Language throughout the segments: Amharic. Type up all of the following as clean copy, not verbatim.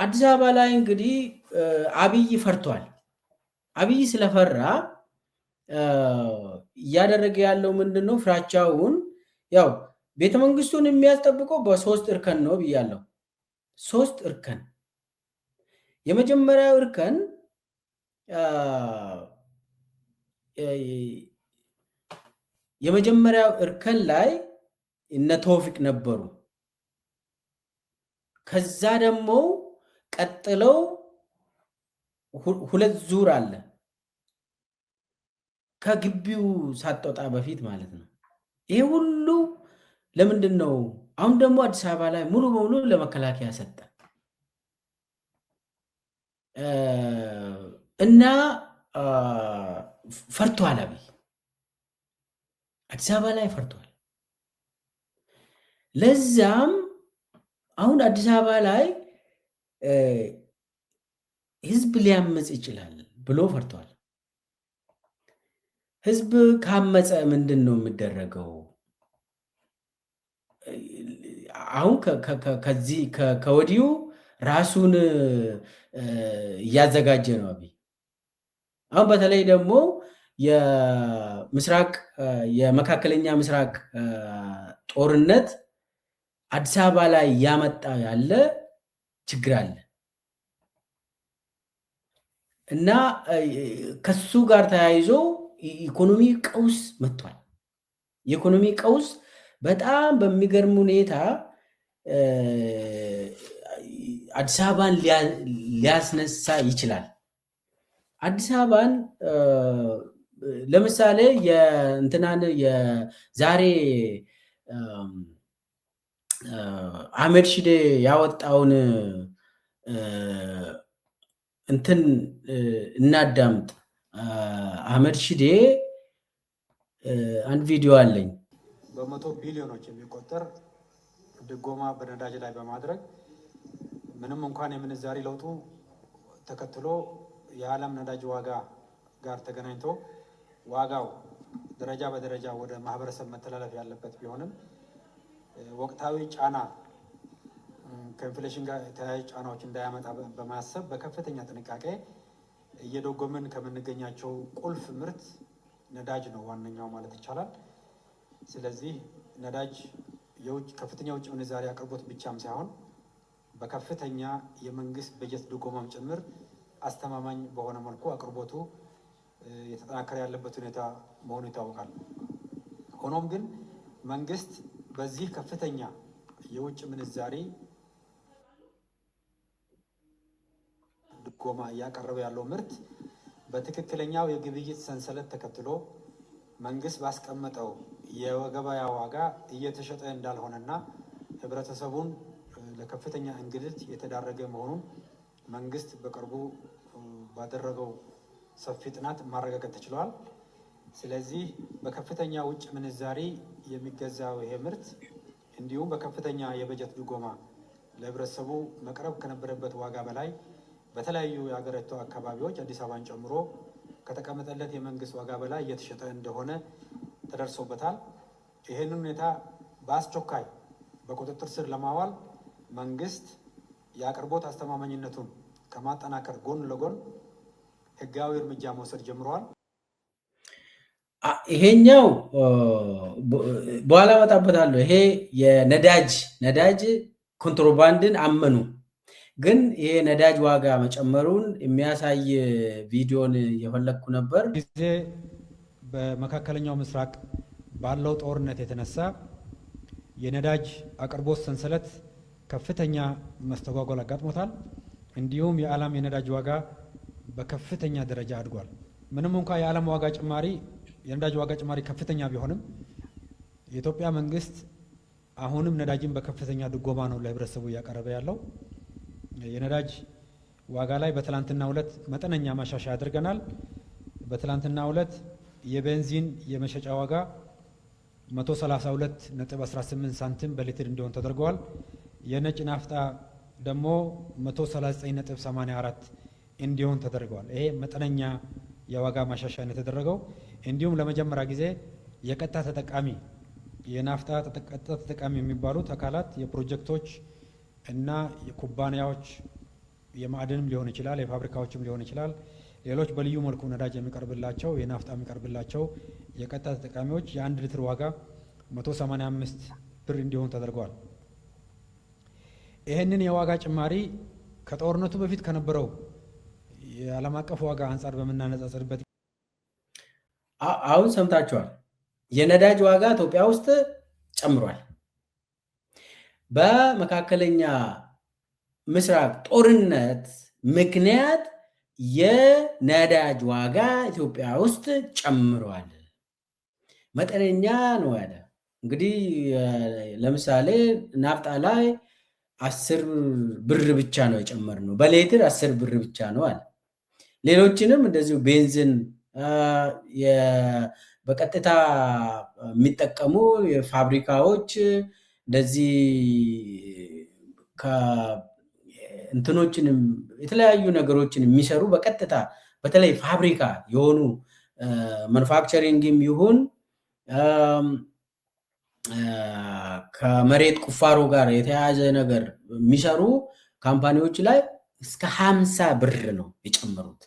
አዲስ አበባ ላይ እንግዲህ አብይ ፈርቷል። አብይ ስለፈራ እያደረገ ያለው ምንድነው? ፍራቻውን ያው ቤተ መንግስቱን የሚያስጠብቀው በሶስት እርከን ነው ብያለሁ። ሶስት እርከን። የመጀመሪያው እርከን የመጀመሪያው እርከን ላይ እነ ቶፊቅ ነበሩ። ከዛ ደግሞ ቀጥለው ሁለት ዙር አለ ከግቢው ሳትወጣ በፊት ማለት ነው። ይሄ ሁሉ ለምንድን ነው? አሁን ደግሞ አዲስ አበባ ላይ ሙሉ በሙሉ ለመከላከያ ሰጠ እና ፈርቷል። አብይ አዲስ አበባ ላይ ፈርቷል። ለዛም አሁን አዲስ አበባ ላይ ህዝብ ሊያመጽ ይችላል ብሎ ፈርቷል። ህዝብ ካመጸ ምንድን ነው የሚደረገው? አሁን ከዚህ ከወዲሁ ራሱን እያዘጋጀ ነው አብይ። አሁን በተለይ ደግሞ የመካከለኛ ምስራቅ ጦርነት አዲስ አበባ ላይ እያመጣ ያለ ችግር አለ እና ከሱ ጋር ተያይዞ ኢኮኖሚ ቀውስ መጥቷል። የኢኮኖሚ ቀውስ በጣም በሚገርም ሁኔታ አዲስ አበባን ሊያስነሳ ይችላል። አዲስ አበባን ለምሳሌ የእንትናን የዛሬ አህመድ ሺዴ ያወጣውን እንትን እናዳምጥ። አህመድ ሺዴ አንድ ቪዲዮ አለኝ። በመቶ ቢሊዮኖች የሚቆጠር ድጎማ በነዳጅ ላይ በማድረግ ምንም እንኳን የምንዛሪ ለውጡ ተከትሎ የዓለም ነዳጅ ዋጋ ጋር ተገናኝቶ ዋጋው ደረጃ በደረጃ ወደ ማህበረሰብ መተላለፍ ያለበት ቢሆንም ወቅታዊ ጫና ከኢንፍሌሽን ጋር የተያያዙ ጫናዎች እንዳያመጣ በማሰብ በከፍተኛ ጥንቃቄ እየደጎምን ከምንገኛቸው ቁልፍ ምርት ነዳጅ ነው ዋነኛው ማለት ይቻላል። ስለዚህ ነዳጅ ከፍተኛ ውጭ ምንዛሪ አቅርቦት ብቻም ሳይሆን በከፍተኛ የመንግስት በጀት ድጎማም ጭምር አስተማማኝ በሆነ መልኩ አቅርቦቱ የተጠናከረ ያለበት ሁኔታ መሆኑ ይታወቃል። ሆኖም ግን መንግስት በዚህ ከፍተኛ የውጭ ምንዛሪ ድጎማ እያቀረበ ያለው ምርት በትክክለኛው የግብይት ሰንሰለት ተከትሎ መንግስት ባስቀመጠው የገበያ ዋጋ እየተሸጠ እንዳልሆነና ህብረተሰቡን ለከፍተኛ እንግልት የተዳረገ መሆኑን መንግስት በቅርቡ ባደረገው ሰፊ ጥናት ማረጋገጥ ተችሏል። ስለዚህ በከፍተኛ ውጭ ምንዛሪ የሚገዛው ይሄ ምርት እንዲሁም በከፍተኛ የበጀት ድጎማ ለህብረተሰቡ መቅረብ ከነበረበት ዋጋ በላይ በተለያዩ የሀገሪቱ አካባቢዎች አዲስ አበባን ጨምሮ ከተቀመጠለት የመንግስት ዋጋ በላይ እየተሸጠ እንደሆነ ተደርሶበታል። ይህንን ሁኔታ በአስቸኳይ በቁጥጥር ስር ለማዋል መንግስት የአቅርቦት አስተማማኝነቱን ከማጠናከር ጎን ለጎን ህጋዊ እርምጃ መውሰድ ጀምረዋል። ይሄኛው በኋላ እመጣበታለሁ። ይሄ የነዳጅ ኮንትሮባንድን አመኑ፣ ግን ይሄ ነዳጅ ዋጋ መጨመሩን የሚያሳይ ቪዲዮን የፈለግኩ ነበር። ጊዜ በመካከለኛው ምስራቅ ባለው ጦርነት የተነሳ የነዳጅ አቅርቦት ሰንሰለት ከፍተኛ መስተጓጎል አጋጥሞታል። እንዲሁም የዓለም የነዳጅ ዋጋ በከፍተኛ ደረጃ አድጓል። ምንም እንኳ የዓለም ዋጋ ጭማሪ የነዳጅ ዋጋ ጭማሪ ከፍተኛ ቢሆንም የኢትዮጵያ መንግስት አሁንም ነዳጅን በከፍተኛ ድጎማ ነው ለህብረተሰቡ እያቀረበ ያለው። የነዳጅ ዋጋ ላይ በትላንትና ዕለት መጠነኛ ማሻሻያ አድርገናል። በትላንትና ዕለት የቤንዚን የመሸጫ ዋጋ 132.18 ሳንቲም በሊትር እንዲሆን ተደርገዋል። የነጭ ናፍጣ ደግሞ 139.84 እንዲሆን ተደርገዋል። ይሄ መጠነኛ የዋጋ ማሻሻያ ነው የተደረገው። እንዲሁም ለመጀመሪያ ጊዜ የቀጥታ ተጠቃሚ የናፍጣ ቀጥታ ተጠቃሚ የሚባሉት አካላት የፕሮጀክቶች እና የኩባንያዎች የማዕድንም ሊሆን ይችላል፣ የፋብሪካዎችም ሊሆን ይችላል፣ ሌሎች በልዩ መልኩ ነዳጅ የሚቀርብላቸው የናፍጣ የሚቀርብላቸው የቀጥታ ተጠቃሚዎች የ1 ሊትር ዋጋ 185 ብር እንዲሆን ተደርጓል። ይህንን የዋጋ ጭማሪ ከጦርነቱ በፊት ከነበረው የዓለም አቀፍ ዋጋ አንጻር በምናነጻጽርበት አሁን ሰምታችኋል። የነዳጅ ዋጋ ኢትዮጵያ ውስጥ ጨምሯል። በመካከለኛ ምስራቅ ጦርነት ምክንያት የነዳጅ ዋጋ ኢትዮጵያ ውስጥ ጨምሯል። መጠነኛ ነው ያለ። እንግዲህ ለምሳሌ ናፍጣ ላይ 10 ብር ብቻ ነው የጨመርነው፣ በሌትር 10 ብር ብቻ ነው አለ። ሌሎችንም እንደዚሁ ቤንዚን በቀጥታ የሚጠቀሙ የፋብሪካዎች እንደዚህ እንትኖችንም የተለያዩ ነገሮችን የሚሰሩ በቀጥታ በተለይ ፋብሪካ የሆኑ ማኑፋክቸሪንግም ይሁን ከመሬት ቁፋሮ ጋር የተያያዘ ነገር የሚሰሩ ካምፓኒዎች ላይ እስከ 50 ብር ነው የጨመሩት።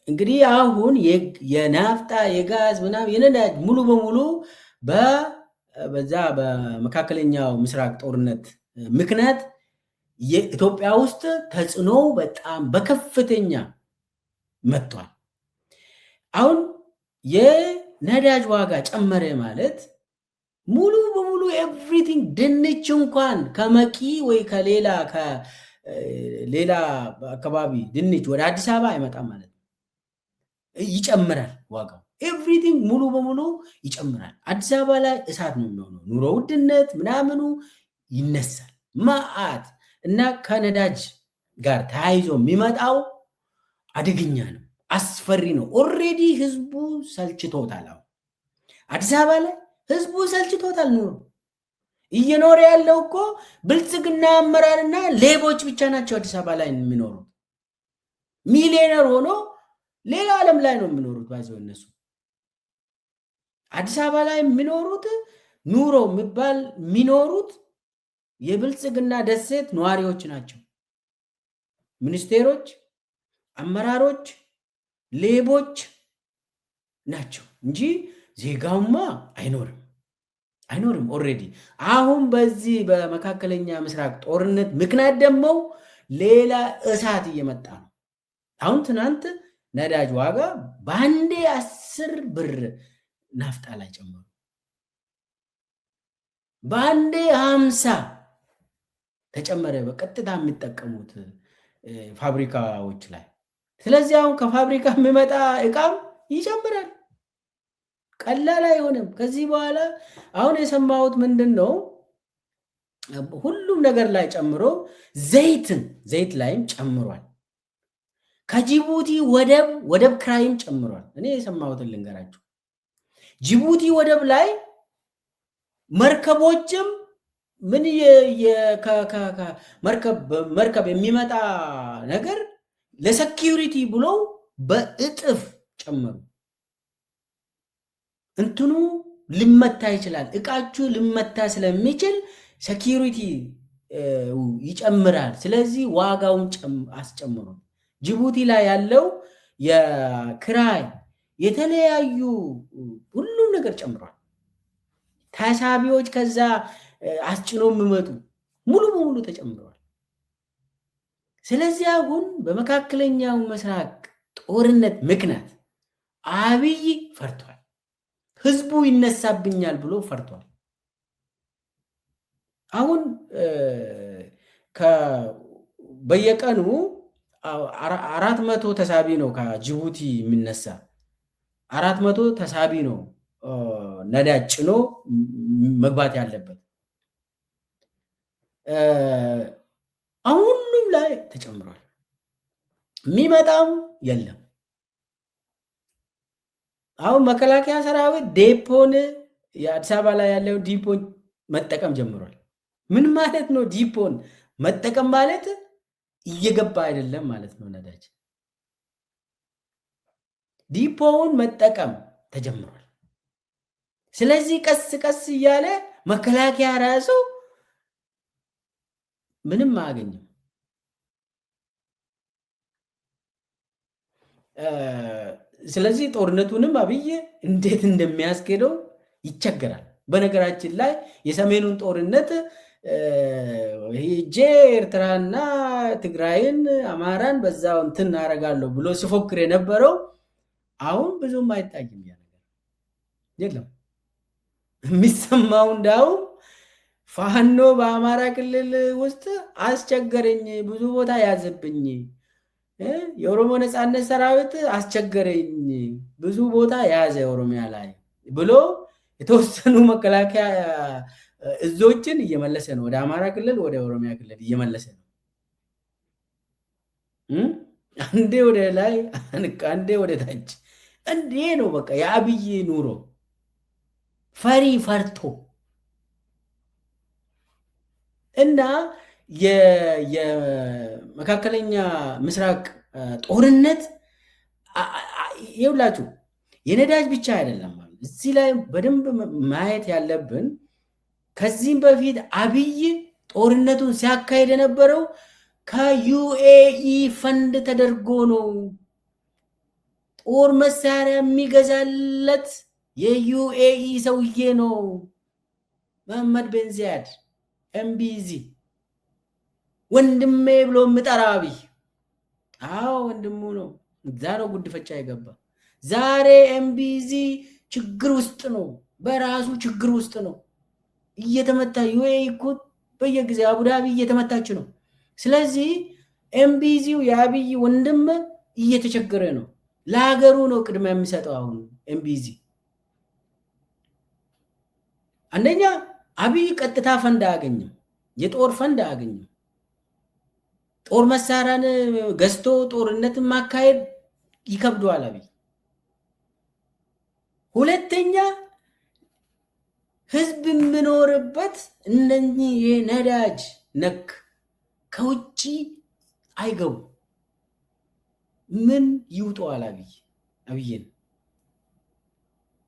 እንግዲህ አሁን የናፍጣ የጋዝ ምናምን የነዳጅ ሙሉ በሙሉ በዛ በመካከለኛው ምስራቅ ጦርነት ምክንያት የኢትዮጵያ ውስጥ ተጽዕኖ በጣም በከፍተኛ መጥቷል። አሁን የነዳጅ ዋጋ ጨመረ ማለት ሙሉ በሙሉ ኤቭሪቲንግ ድንች እንኳን ከመቂ ወይ ከሌላ አካባቢ ድንች ወደ አዲስ አበባ አይመጣም ማለት ነው። ይጨምራል ዋጋው። ኤቭሪቲንግ ሙሉ በሙሉ ይጨምራል። አዲስ አበባ ላይ እሳት ነው የሚሆነው። ኑሮ ውድነት ምናምኑ ይነሳል መዓት እና ከነዳጅ ጋር ተያይዞ የሚመጣው አደገኛ ነው፣ አስፈሪ ነው። ኦልሬዲ ህዝቡ ሰልችቶታል። አሁን አዲስ አበባ ላይ ህዝቡ ሰልችቶታል። ኑሮ እየኖረ ያለው እኮ ብልጽግና አመራርና ሌቦች ብቻ ናቸው አዲስ አበባ ላይ የሚኖሩት። ሚሊዮነር ሆኖ ሌላ ዓለም ላይ ነው የሚኖሩት። ባይዘው እነሱ አዲስ አበባ ላይ የሚኖሩት ኑሮ የሚባል የሚኖሩት የብልጽግና ደሴት ነዋሪዎች ናቸው። ሚኒስቴሮች፣ አመራሮች፣ ሌቦች ናቸው እንጂ ዜጋውማ አይኖርም። ኦልሬዲ አሁን በዚህ በመካከለኛ ምስራቅ ጦርነት ምክንያት ደግሞ ሌላ እሳት እየመጣ ነው። አሁን ትናንት ነዳጅ ዋጋ በአንዴ 10 ብር ናፍጣ ላይ ጨመሩ። በአንዴ 50 ተጨመረ በቀጥታ የሚጠቀሙት ፋብሪካዎች ላይ። ስለዚህ አሁን ከፋብሪካ የሚመጣ እቃም ይጨምራል። ቀላል አይሆንም። ከዚህ በኋላ አሁን የሰማሁት ምንድን ነው? ሁሉም ነገር ላይ ጨምሮ ዘይት ላይም ጨምሯል። ከጅቡቲ ወደብ ክራይም ጨምሯል። እኔ የሰማሁትን ልንገራችሁ። ጅቡቲ ወደብ ላይ መርከቦችም ምን መርከብ የሚመጣ ነገር ለሴኪዩሪቲ ብለው በእጥፍ ጨመሩ። እንትኑ ልመታ ይችላል፣ እቃችሁ ልመታ ስለሚችል ሴኪዩሪቲ ይጨምራል። ስለዚህ ዋጋውን አስጨምሩ። ጅቡቲ ላይ ያለው የክራይ የተለያዩ ሁሉም ነገር ጨምሯል። ተሳቢዎች ከዛ አስጭኖ የሚመጡ ሙሉ በሙሉ ተጨምረዋል። ስለዚህ አሁን በመካከለኛው ምስራቅ ጦርነት ምክንያት አብይ ፈርቷል። ህዝቡ ይነሳብኛል ብሎ ፈርቷል። አሁን በየቀኑ 400 ተሳቢ ነው ከጅቡቲ የሚነሳ 400 ተሳቢ ነው ነዳጅ ጭኖ መግባት ያለበት። አሁን ሁሉም ላይ ተጨምሯል። የሚመጣም የለም። አሁን መከላከያ ሰራዊት ዴፖን የአዲስ አበባ ላይ ያለው ዲፖን መጠቀም ጀምሯል። ምን ማለት ነው? ዲፖን መጠቀም ማለት እየገባ አይደለም ማለት ነው። ነዳጅ ዲፖውን መጠቀም ተጀምሯል። ስለዚህ ቀስ ቀስ እያለ መከላከያ ራሱ ምንም አያገኝም። ስለዚህ ጦርነቱንም አብይ እንዴት እንደሚያስኬደው ይቸገራል። በነገራችን ላይ የሰሜኑን ጦርነት ሄጄ ኤርትራና ትግራይን አማራን በዛው እንትን አደርጋለሁ ብሎ ሲፎክር የነበረው አሁን ብዙም አይታይም። ያ ነገር የለም። የሚሰማው እንዳውም ፋኖ በአማራ ክልል ውስጥ አስቸገረኝ፣ ብዙ ቦታ ያዘብኝ፣ የኦሮሞ ነፃነት ሰራዊት አስቸገረኝ፣ ብዙ ቦታ ያዘ ኦሮሚያ ላይ ብሎ የተወሰኑ መከላከያ እዞችን እየመለሰ ነው። ወደ አማራ ክልል፣ ወደ ኦሮሚያ ክልል እየመለሰ ነው። አንዴ ወደ ላይ፣ አንዴ ወደ ታች። እንዴ ነው በቃ የአብይ ኑሮ። ፈሪ ፈርቶ እና የመካከለኛ ምስራቅ ጦርነት ይውላችሁ የነዳጅ ብቻ አይደለም። እዚህ ላይ በደንብ ማየት ያለብን ከዚህም በፊት አብይ ጦርነቱን ሲያካሄድ የነበረው ከዩኤኢ ፈንድ ተደርጎ ነው። ጦር መሳሪያ የሚገዛለት የዩኤኢ ሰውዬ ነው፣ መሐመድ ቤን ዚያድ ኤምቢዚ ወንድሜ ብሎ የምጠራ አብይ። አዎ ወንድሙ ነው። እዛ ነው ጉድፈቻ የገባ። ዛሬ ኤምቢዚ ችግር ውስጥ ነው፣ በራሱ ችግር ውስጥ ነው እየተመታ። ዩኤኢ እኮ በየጊዜ አቡዳቢ እየተመታች ነው። ስለዚህ ኤምቢዚው የአብይ ወንድም እየተቸገረ ነው። ለሀገሩ ነው ቅድሚያ የሚሰጠው። አሁን ኤምቢዚ አንደኛ አብይ ቀጥታ ፈንድ አያገኝም፣ የጦር ፈንድ አያገኝም። ጦር መሳሪያን ገዝቶ ጦርነትን ማካሄድ ይከብደዋል አብይ። ሁለተኛ ህዝብ የምኖርበት እነኚህ የነዳጅ ነክ ከውጭ አይገቡ። ምን ይውጠዋል አብይን?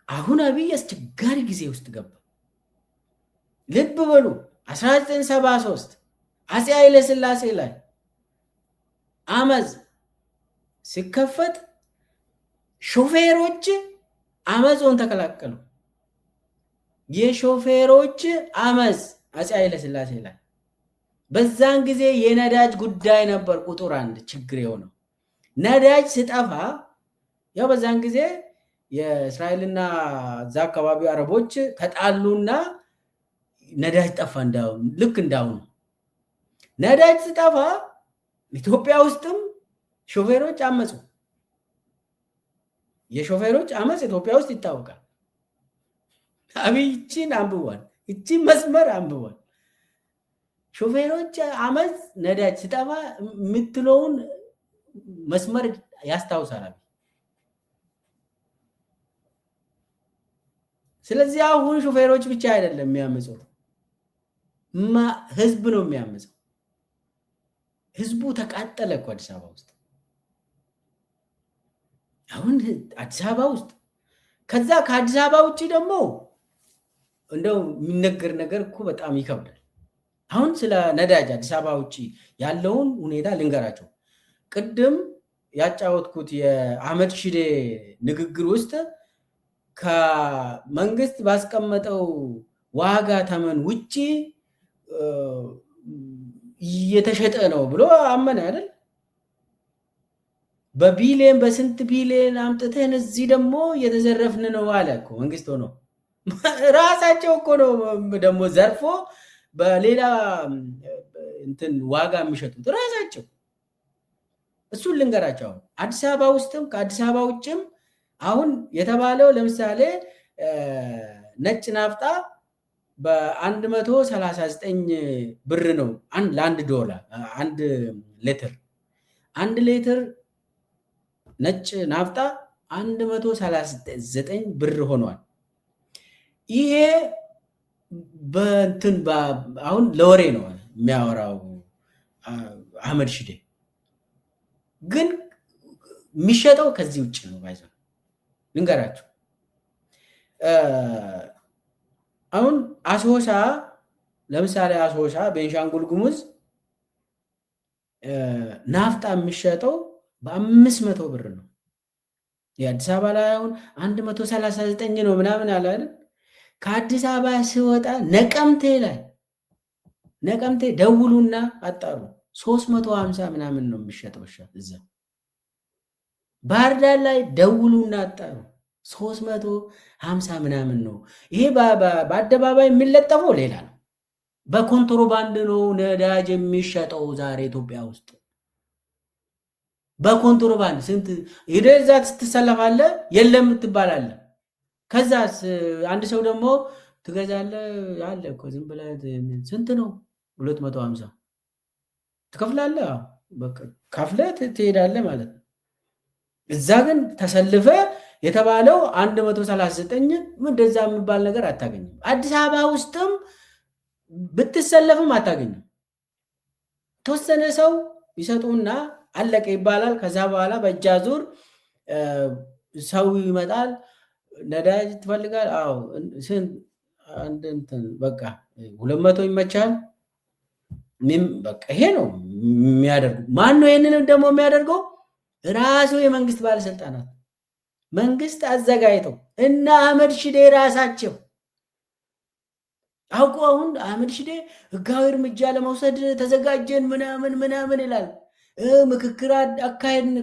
አሁን አብይ አስቸጋሪ ጊዜ ውስጥ ገባ። ልብ በሉ 1973 አፄ ኃይለ ሥላሴ ላይ አመፅ ሲከፈት ሾፌሮች አመፁን ተከላከሉ። የሾፌሮች አመፅ አፄ ኃይለ ሥላሴ ላይ በዛን ጊዜ የነዳጅ ጉዳይ ነበር ቁጥር አንድ ችግር የሆነው። ነዳጅ ስጠፋ ያው በዛን ጊዜ የእስራኤልና እዛ አካባቢ አረቦች ተጣሉና ነዳጅ ጠፋ። ልክ እንዳሁኑ ነዳጅ ስጠፋ ኢትዮጵያ ውስጥም ሾፌሮች አመፁ። የሾፌሮች አመፅ ኢትዮጵያ ውስጥ ይታወቃል። አብይ ይቺን አንብቧል፣ ይቺን መስመር አንብቧል። ሾፌሮች አመፅ ነዳጅ ስጠፋ የምትለውን መስመር ያስታውሳል። ስለዚህ አሁን ሾፌሮች ብቻ አይደለም የሚያመፁት፣ ህዝብ ነው የሚያመፀው። ህዝቡ ተቃጠለ እኮ አዲስ አበባ ውስጥ። አሁን አዲስ አበባ ውስጥ ከዛ ከአዲስ አበባ ውጭ ደግሞ እንደው የሚነገር ነገር እኮ በጣም ይከብዳል። አሁን ስለ ነዳጅ አዲስ አበባ ውጭ ያለውን ሁኔታ ልንገራቸው። ቅድም ያጫወትኩት የአህመድ ሺዴ ንግግር ውስጥ ከመንግስት ባስቀመጠው ዋጋ ተመን ውጭ እየተሸጠ ነው ብሎ አመነ አይደል? በቢሊየን በስንት ቢሊየን አምጥተን እዚህ ደግሞ እየተዘረፍን ነው አለ እኮ መንግስት ሆኖ። ራሳቸው እኮ ነው ደግሞ ዘርፎ በሌላ እንትን ዋጋ የሚሸጡት ራሳቸው። እሱን ልንገራቸው። አሁን አዲስ አበባ ውስጥም ከአዲስ አበባ ውጭም አሁን የተባለው ለምሳሌ ነጭ ናፍጣ በ139 ብር ነው ለአንድ ዶላር አንድ ሌትር ነጭ ናፍጣ 139 ብር ሆኗል። ይሄ በእንትን አሁን ለወሬ ነው የሚያወራው አህመድ ሺዴ፣ ግን የሚሸጠው ከዚህ ውጭ ነው። ባይዘ ልንገራችሁ። አሁን አሶሳ ለምሳሌ አሶሳ ቤንሻንጉል ጉሙዝ ናፍጣ የሚሸጠው በ500 ብር ነው የአዲስ አበባ ላይ አሁን 139 ነው ምናምን አለ አይደል? ከአዲስ አበባ ሲወጣ ነቀምቴ ደውሉና አጣሩ 350 ምናምን ነው የሚሸጠው እዛ። ባህር ዳር ላይ ደውሉና አጣሩ 350 ምናምን ነው። ይሄ በአደባባይ የሚለጠፈው ሌላ ነው። በኮንትሮባንድ ነው ነዳጅ የሚሸጠው ዛሬ ኢትዮጵያ ውስጥ በኮንትሮባንድ። ስንት ሄደህ እዛ ትሰለፋለህ፣ የለም ትባላለህ። ከዛስ አንድ ሰው ደግሞ ትገዛለህ አለ እኮ ዝም ብለህ ስንት ነው 250 ትከፍላለህ። በቃ ከፍለህ ትሄዳለህ ማለት ነው። እዛ ግን ተሰልፈ የተባለው 139 እንደዛ የሚባል ነገር አታገኝም። አዲስ አበባ ውስጥም ብትሰለፍም አታገኝም። ተወሰነ ሰው ይሰጡና አለቀ ይባላል። ከዛ በኋላ በእጅ አዙር ሰው ይመጣል። ነዳጅ ትፈልጋል? አዎ አንድ እንትን በቃ 200 ይመቻል። በቃ ይሄ ነው የሚያደርጉ። ማን ነው ይሄንን ደግሞ የሚያደርገው? ራሱ የመንግስት ባለስልጣናት መንግስት አዘጋጅተው እና አህመድ ሺዴ ራሳቸው አውቆ አሁን አህመድ ሺዴ ህጋዊ እርምጃ ለመውሰድ ተዘጋጀን ምናምን ይላል። ምክክር አካሄድን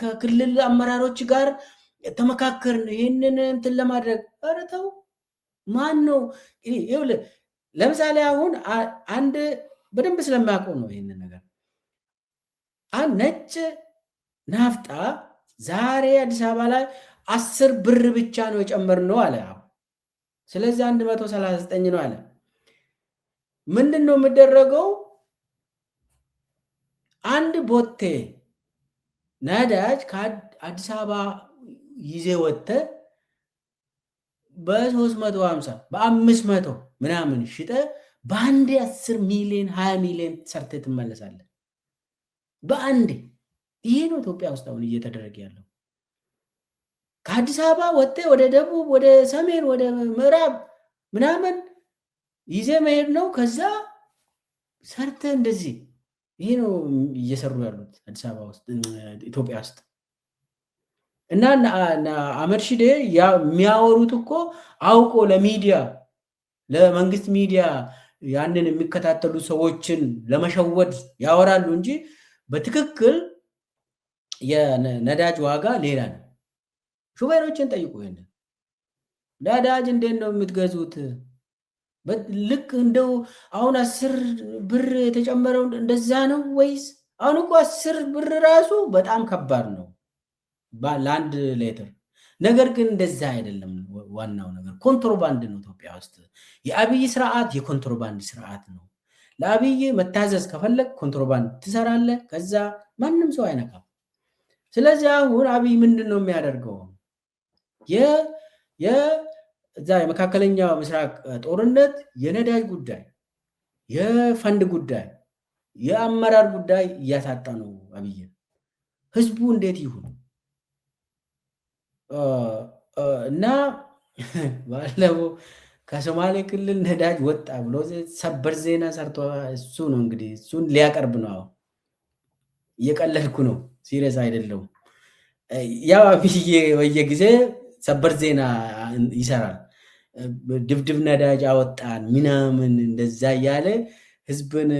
ከክልል አመራሮች ጋር ተመካከርን ይህንን እንትን ለማድረግ። ኧረ ተው። ማን ነው? ለምሳሌ አሁን አንድ በደንብ ስለሚያውቀው ነው ይህንን ነገር ነጭ ናፍጣ ዛሬ አዲስ አበባ ላይ 10 ብር ብቻ ነው የጨመርነው አለ። ስለዚህ 139 ነው አለ። ምንድን ነው የሚደረገው? አንድ ቦቴ ነዳጅ ከአዲስ አበባ ይዜ ወጥተ በ350 በ500 ምናምን ሽጠ በአንድ 10 ሚሊዮን 20 ሚሊዮን ሰርተ ትመለሳለ በአንድ። ይሄ ነው ኢትዮጵያ ውስጥ አሁን እየተደረገ ያለው። ከአዲስ አበባ ወጥተ ወደ ደቡብ፣ ወደ ሰሜን፣ ወደ ምዕራብ ምናምን ይዜ መሄድ ነው። ከዛ ሰርተ እንደዚህ። ይሄ ነው እየሰሩ ያሉት አዲስ አበባ ውስጥ ኢትዮጵያ ውስጥ። እና አህመድ ሺዴ የሚያወሩት እኮ አውቆ ለሚዲያ ለመንግስት ሚዲያ ያንን የሚከታተሉ ሰዎችን ለመሸወድ ያወራሉ እንጂ በትክክል የነዳጅ ዋጋ ሌላ ነው። ሹፌሮችን ጠይቁ። ይሄንን ነዳጅ እንዴት ነው የምትገዙት? ልክ እንደው አሁን 10 ብር የተጨመረው እንደዛ ነው ወይስ? አሁን እኮ 10 ብር ራሱ በጣም ከባድ ነው ለአንድ ሌትር። ነገር ግን እንደዛ አይደለም። ዋናው ነገር ኮንትሮባንድ ነው። ኢትዮጵያ ውስጥ የአብይ ስርዓት የኮንትሮባንድ ስርዓት ነው። ለአብይ መታዘዝ ከፈለግ ኮንትሮባንድ ትሰራለህ፣ ከዛ ማንም ሰው አይነካም። ስለዚህ አሁን አብይ ምንድን ነው የሚያደርገው? እዛ የመካከለኛው ምስራቅ ጦርነት የነዳጅ ጉዳይ፣ የፈንድ ጉዳይ፣ የአመራር ጉዳይ እያሳጣ ነው አብይ። ህዝቡ እንዴት ይሁን? እና ባለፈው ከሶማሌ ክልል ነዳጅ ወጣ ብሎ ሰበር ዜና ሰርቶ እሱ ነው እንግዲህ እሱን ሊያቀርብ ነው። እየቀለልኩ ነው፣ ሲሪየስ አይደለሁም። ያው አብይ በየጊዜ ሰበር ዜና ይሰራል። ድብድብ ነዳጅ አወጣን ምናምን እንደዛ እያለ ህዝብን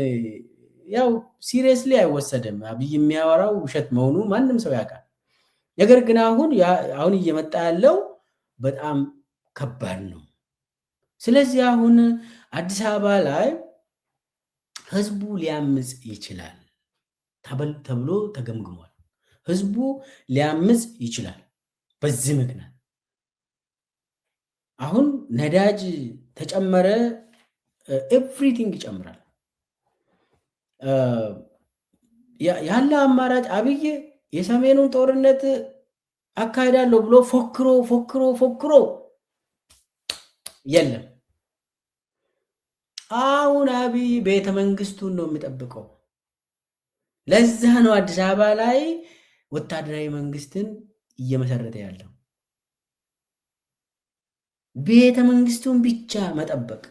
ያው ሲሪየስሊ አይወሰድም። አብይ የሚያወራው ውሸት መሆኑ ማንም ሰው ያውቃል። ነገር ግን አሁን እየመጣ ያለው በጣም ከባድ ነው። ስለዚህ አሁን አዲስ አበባ ላይ ህዝቡ ሊያምጽ ይችላል ተብሎ ተገምግሟል። ህዝቡ ሊያምጽ ይችላል። በዚህ ምክንያት አሁን ነዳጅ ተጨመረ፣ ኤቭሪቲንግ ይጨምራል። ያለ አማራጭ አብይ የሰሜኑን ጦርነት አካሄዳለሁ ብሎ ፎክሮ የለም። አሁን አብይ ቤተ መንግስቱን ነው የሚጠብቀው። ለዛ ነው አዲስ አበባ ላይ ወታደራዊ መንግስትን እየመሰረተ ያለው። ቤተ መንግስቱን ብቻ መጠበቅ።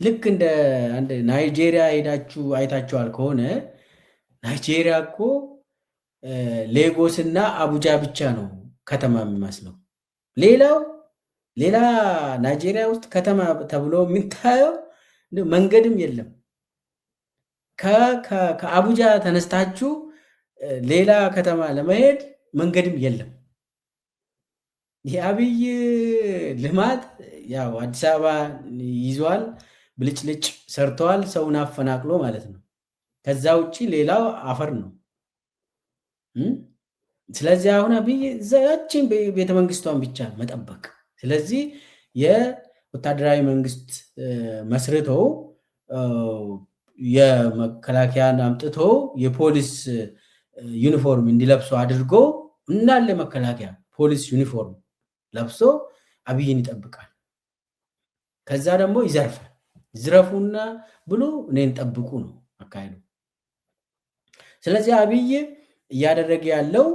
ልክ እንደ አንድ ናይጄሪያ ሄዳችሁ አይታችኋል ከሆነ ናይጄሪያ እኮ ሌጎስ እና አቡጃ ብቻ ነው ከተማ የሚመስለው። ሌላ ናይጄሪያ ውስጥ ከተማ ተብሎ የሚታየው መንገድም የለም። ከአቡጃ ተነስታችሁ ሌላ ከተማ ለመሄድ መንገድም የለም። የአብይ ልማት ያው አዲስ አበባ ይዟል፣ ብልጭልጭ ሰርተዋል፣ ሰውን አፈናቅሎ ማለት ነው። ከዛ ውጭ ሌላው አፈር ነው። ስለዚህ አሁን አብይ ያችን ቤተመንግስቷን ብቻ መጠበቅ። ስለዚህ የወታደራዊ መንግስት መስርተው የመከላከያን አምጥቶ የፖሊስ ዩኒፎርም እንዲለብሱ አድርጎ እናለ መከላከያ ፖሊስ ዩኒፎርም ለብሶ አብይን ይጠብቃል። ከዛ ደግሞ ይዘርፋል። ዝረፉና ብሎ እኔን ጠብቁ ነው አካሄዱ። ስለዚህ አብይ እያደረገ ያለው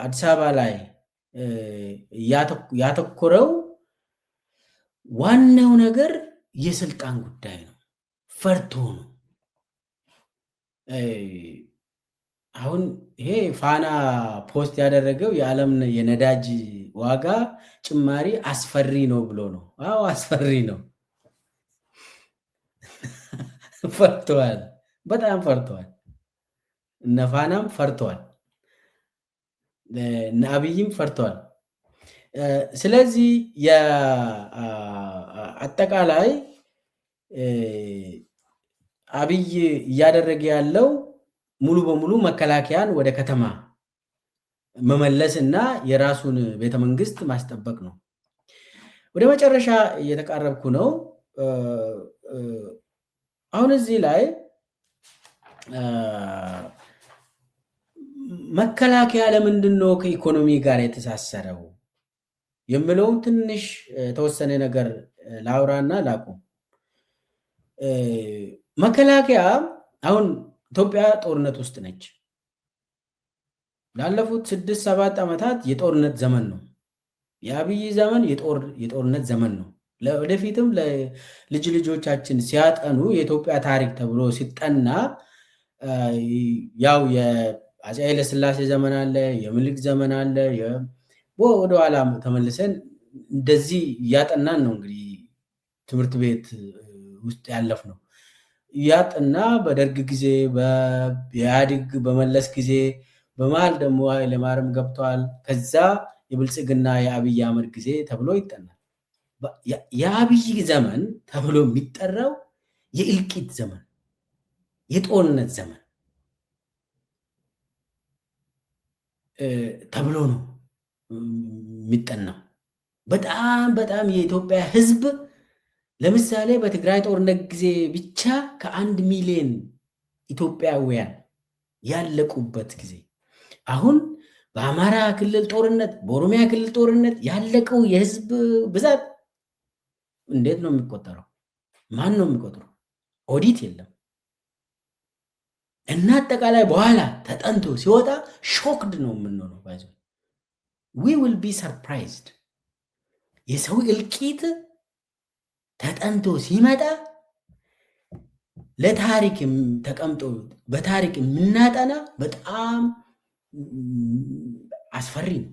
አዲስ አበባ ላይ ያተኮረው ዋናው ነገር የስልጣን ጉዳይ ነው። ፈርቶ ነው። አሁን ይሄ ፋና ፖስት ያደረገው የዓለም የነዳጅ ዋጋ ጭማሪ አስፈሪ ነው ብሎ ነው። አዎ አስፈሪ ነው። ፈርተዋል፣ በጣም ፈርተዋል። እነ ፋናም ፈርተዋል፣ እነ አብይም ፈርተዋል። ስለዚህ አጠቃላይ አብይ እያደረገ ያለው ሙሉ በሙሉ መከላከያን ወደ ከተማ መመለስ እና የራሱን ቤተመንግስት ማስጠበቅ ነው። ወደ መጨረሻ እየተቃረብኩ ነው። አሁን እዚህ ላይ መከላከያ ለምንድን ነው ከኢኮኖሚ ጋር የተሳሰረው የምለውን ትንሽ የተወሰነ ነገር ላውራና ላቁም። መከላከያ አሁን ኢትዮጵያ ጦርነት ውስጥ ነች። ላለፉት 6-7 ዓመታት የጦርነት ዘመን ነው። የአብይ ዘመን የጦርነት ዘመን ነው። ወደፊትም ለልጅ ልጆቻችን ሲያጠኑ የኢትዮጵያ ታሪክ ተብሎ ሲጠና ያው የአፄ ኃይለሥላሴ ዘመን አለ፣ የምኒልክ ዘመን አለ። ወደኋላ ተመልሰን እንደዚህ እያጠናን ነው እንግዲህ ትምህርት ቤት ውስጥ ያለፍ ነው። እያጠና በደርግ ጊዜ፣ በኢህአዴግ በመለስ ጊዜ፣ በመሀል ደግሞ ኃይለማርያም ገብተዋል። ከዛ የብልጽግና የአብይ አህመድ ጊዜ ተብሎ ይጠናል። የአብይ ዘመን ተብሎ የሚጠራው የእልቂት ዘመን፣ የጦርነት ዘመን ተብሎ ነው የሚጠናው። በጣም የኢትዮጵያ ሕዝብ ለምሳሌ በትግራይ ጦርነት ጊዜ ብቻ ከ1 ሚሊዮን ኢትዮጵያውያን ያለቁበት ጊዜ፣ አሁን በአማራ ክልል ጦርነት፣ በኦሮሚያ ክልል ጦርነት ያለቀው የህዝብ ብዛት እንዴት ነው የሚቆጠረው? ማን ነው የሚቆጥረው? ኦዲት የለም። እና አጠቃላይ በኋላ ተጠንቶ ሲወጣ ሾክድ ነው የምንሆነው። ባይዞ ዊ ዊል ቢ ሰርፕራይዝድ። የሰው እልቂት ተጠንቶ ሲመጣ ለታሪክ ተቀምጦ በታሪክ የምናጠና በጣም አስፈሪ ነው።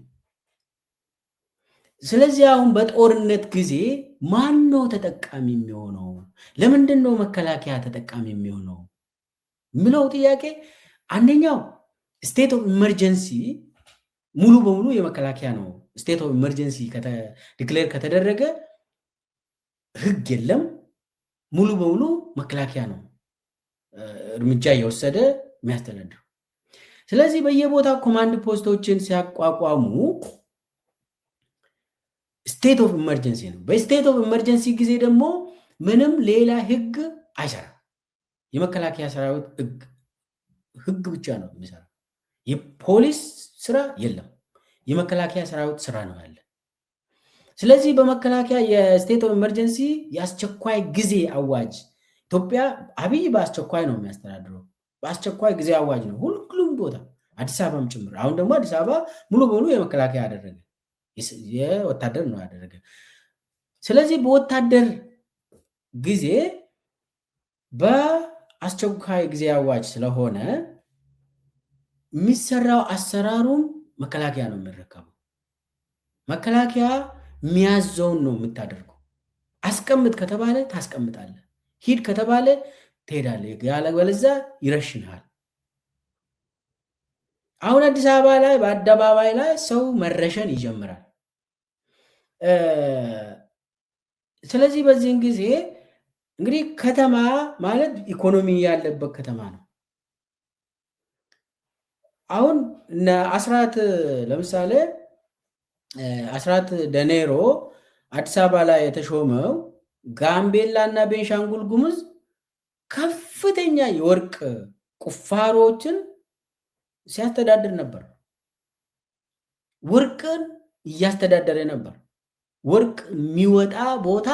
ስለዚህ አሁን በጦርነት ጊዜ ማን ነው ተጠቃሚ የሚሆነው? ለምንድን ነው መከላከያ ተጠቃሚ የሚሆነው ምለው ጥያቄ፣ አንደኛው ስቴት ኦፍ ኢመርጀንሲ ሙሉ በሙሉ የመከላከያ ነው። ስቴት ኦፍ ኢመርጀንሲ ዲክሌር ከተደረገ ህግ የለም። ሙሉ በሙሉ መከላከያ ነው እርምጃ እየወሰደ የሚያስተዳድረው። ስለዚህ በየቦታው ኮማንድ ፖስቶችን ሲያቋቋሙ ስቴት ኦፍ ኢመርጀንሲ ነው። በስቴት ኦፍ ኢመርጀንሲ ጊዜ ደግሞ ምንም ሌላ ህግ አይሰራም። የመከላከያ ሰራዊት ህግ ብቻ ነው የሚሰራው። የፖሊስ ስራ የለም። የመከላከያ ሰራዊት ስራ ነው ያለ። ስለዚህ በመከላከያ የስቴት ኦፍ ኢመርጀንሲ የአስቸኳይ ጊዜ አዋጅ ኢትዮጵያ አብይ በአስቸኳይ ነው የሚያስተዳድረው። በአስቸኳይ ጊዜ አዋጅ ነው ሁሉም ቦታ፣ አዲስ አበባም ጭምር። አሁን ደግሞ አዲስ አበባ ሙሉ በሙሉ የመከላከያ ያደረገ የወታደር ነው ያደረገ። ስለዚህ በወታደር ጊዜ በአስቸኳይ ጊዜ አዋጅ ስለሆነ የሚሰራው አሰራሩም መከላከያ ነው የሚረከበው። መከላከያ የሚያዘውን ነው የምታደርገው። አስቀምጥ ከተባለ ታስቀምጣለህ፣ ሂድ ከተባለ ትሄዳለህ፣ ያለበለዚያ ይረሽንሃል። አሁን አዲስ አበባ ላይ በአደባባይ ላይ ሰው መረሸን ይጀምራል። ስለዚህ በዚህን ጊዜ እንግዲህ ከተማ ማለት ኢኮኖሚ ያለበት ከተማ ነው። አሁን እነ አስራት ለምሳሌ አስራት ደኔሮ አዲስ አበባ ላይ የተሾመው ጋምቤላ እና ቤንሻንጉል ጉሙዝ ከፍተኛ የወርቅ ቁፋሮችን ሲያስተዳድር ነበር። ወርቅን እያስተዳደረ ነበር። ወርቅ የሚወጣ ቦታ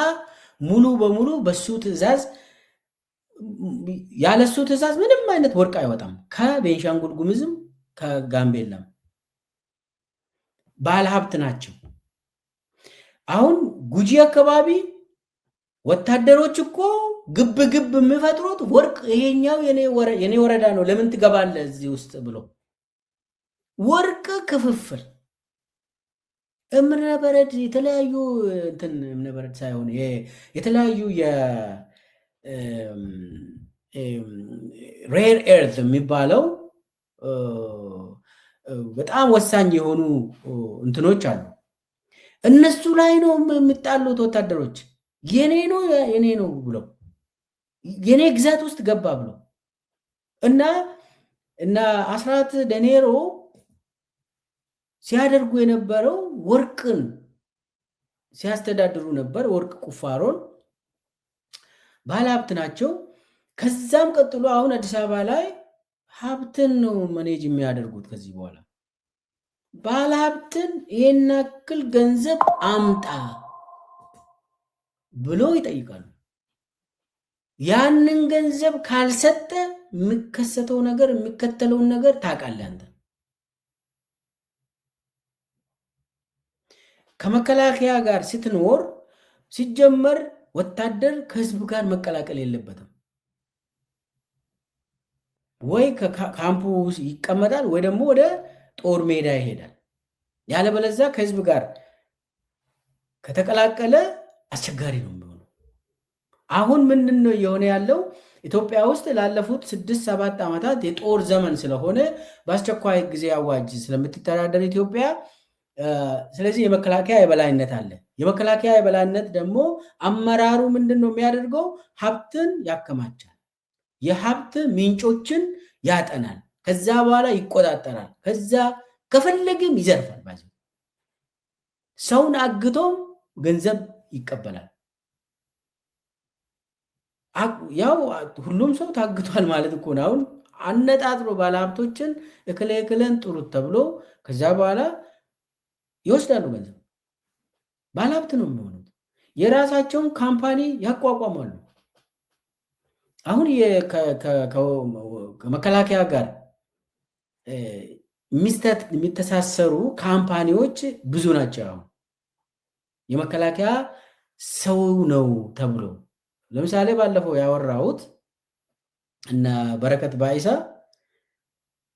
ሙሉ በሙሉ በሱ ትዕዛዝ፣ ያለሱ ትዕዛዝ ምንም አይነት ወርቅ አይወጣም። ከቤንሻንጉል ጉሙዝም ከጋምቤላም ባለሀብት ናቸው። አሁን ጉጂ አካባቢ ወታደሮች እኮ ግብ ግብ የሚፈጥሩት ወርቅ ይሄኛው የኔ ወረዳ ነው ለምን ትገባለህ እዚህ ውስጥ ብሎ ወርቅ ክፍፍል እምነበረድ የተለያዩ እንትን እምነበረድ ሳይሆን የተለያዩ ሬር ኤርት የሚባለው በጣም ወሳኝ የሆኑ እንትኖች አሉ። እነሱ ላይ ነው የሚጣሉት ወታደሮች። የኔ ነው ብለው የኔ ግዛት ውስጥ ገባ ብለው እና አስራት ደኔሮ ሲያደርጉ የነበረው ወርቅን ሲያስተዳድሩ ነበር። ወርቅ ቁፋሮን ባለሀብት ናቸው። ከዛም ቀጥሎ አሁን አዲስ አበባ ላይ ሀብትን ነው መኔጅ የሚያደርጉት። ከዚህ በኋላ ባለሀብትን ይሄን ያክል ገንዘብ አምጣ ብሎ ይጠይቃሉ። ያንን ገንዘብ ካልሰጠ የሚከሰተው ነገር የሚከተለውን ነገር ታውቃለህ አንተ። ከመከላከያ ጋር ስትኖር ሲጀመር ወታደር ከህዝብ ጋር መቀላቀል የለበትም። ወይ ከካምፑ ይቀመጣል ወይ ደግሞ ወደ ጦር ሜዳ ይሄዳል። ያለበለዚያ ከህዝብ ጋር ከተቀላቀለ አስቸጋሪ ነው የሚሆነው። አሁን ምንድን ነው እየሆነ ያለው? ኢትዮጵያ ውስጥ ላለፉት 6-7 ዓመታት የጦር ዘመን ስለሆነ በአስቸኳይ ጊዜ አዋጅ ስለምትተዳደር ኢትዮጵያ፣ ስለዚህ የመከላከያ የበላይነት አለ። የመከላከያ የበላይነት ደግሞ አመራሩ ምንድን ነው የሚያደርገው? ሀብትን ያከማቻል፣ የሀብት ምንጮችን ያጠናል፣ ከዛ በኋላ ይቆጣጠራል፣ ከዛ ከፈለግም ይዘርፋል። ባዚ ሰውን አግቶም ገንዘብ ይቀበላል። ያው ሁሉም ሰው ታግቷል ማለት እኮ ነው። አሁን አነጣጥሮ ባለሀብቶችን እክለን ጥሩት ተብሎ ከዛ በኋላ ይወስዳሉ ገንዘብ። ባለሀብት ነው የሚሆኑት። የራሳቸውን ካምፓኒ ያቋቋማሉ። አሁን ከመከላከያ ጋር የሚተሳሰሩ ካምፓኒዎች ብዙ ናቸው። አሁን የመከላከያ ሰው ነው ተብሎ ለምሳሌ ባለፈው ያወራሁት እነ በረከት ባይሳ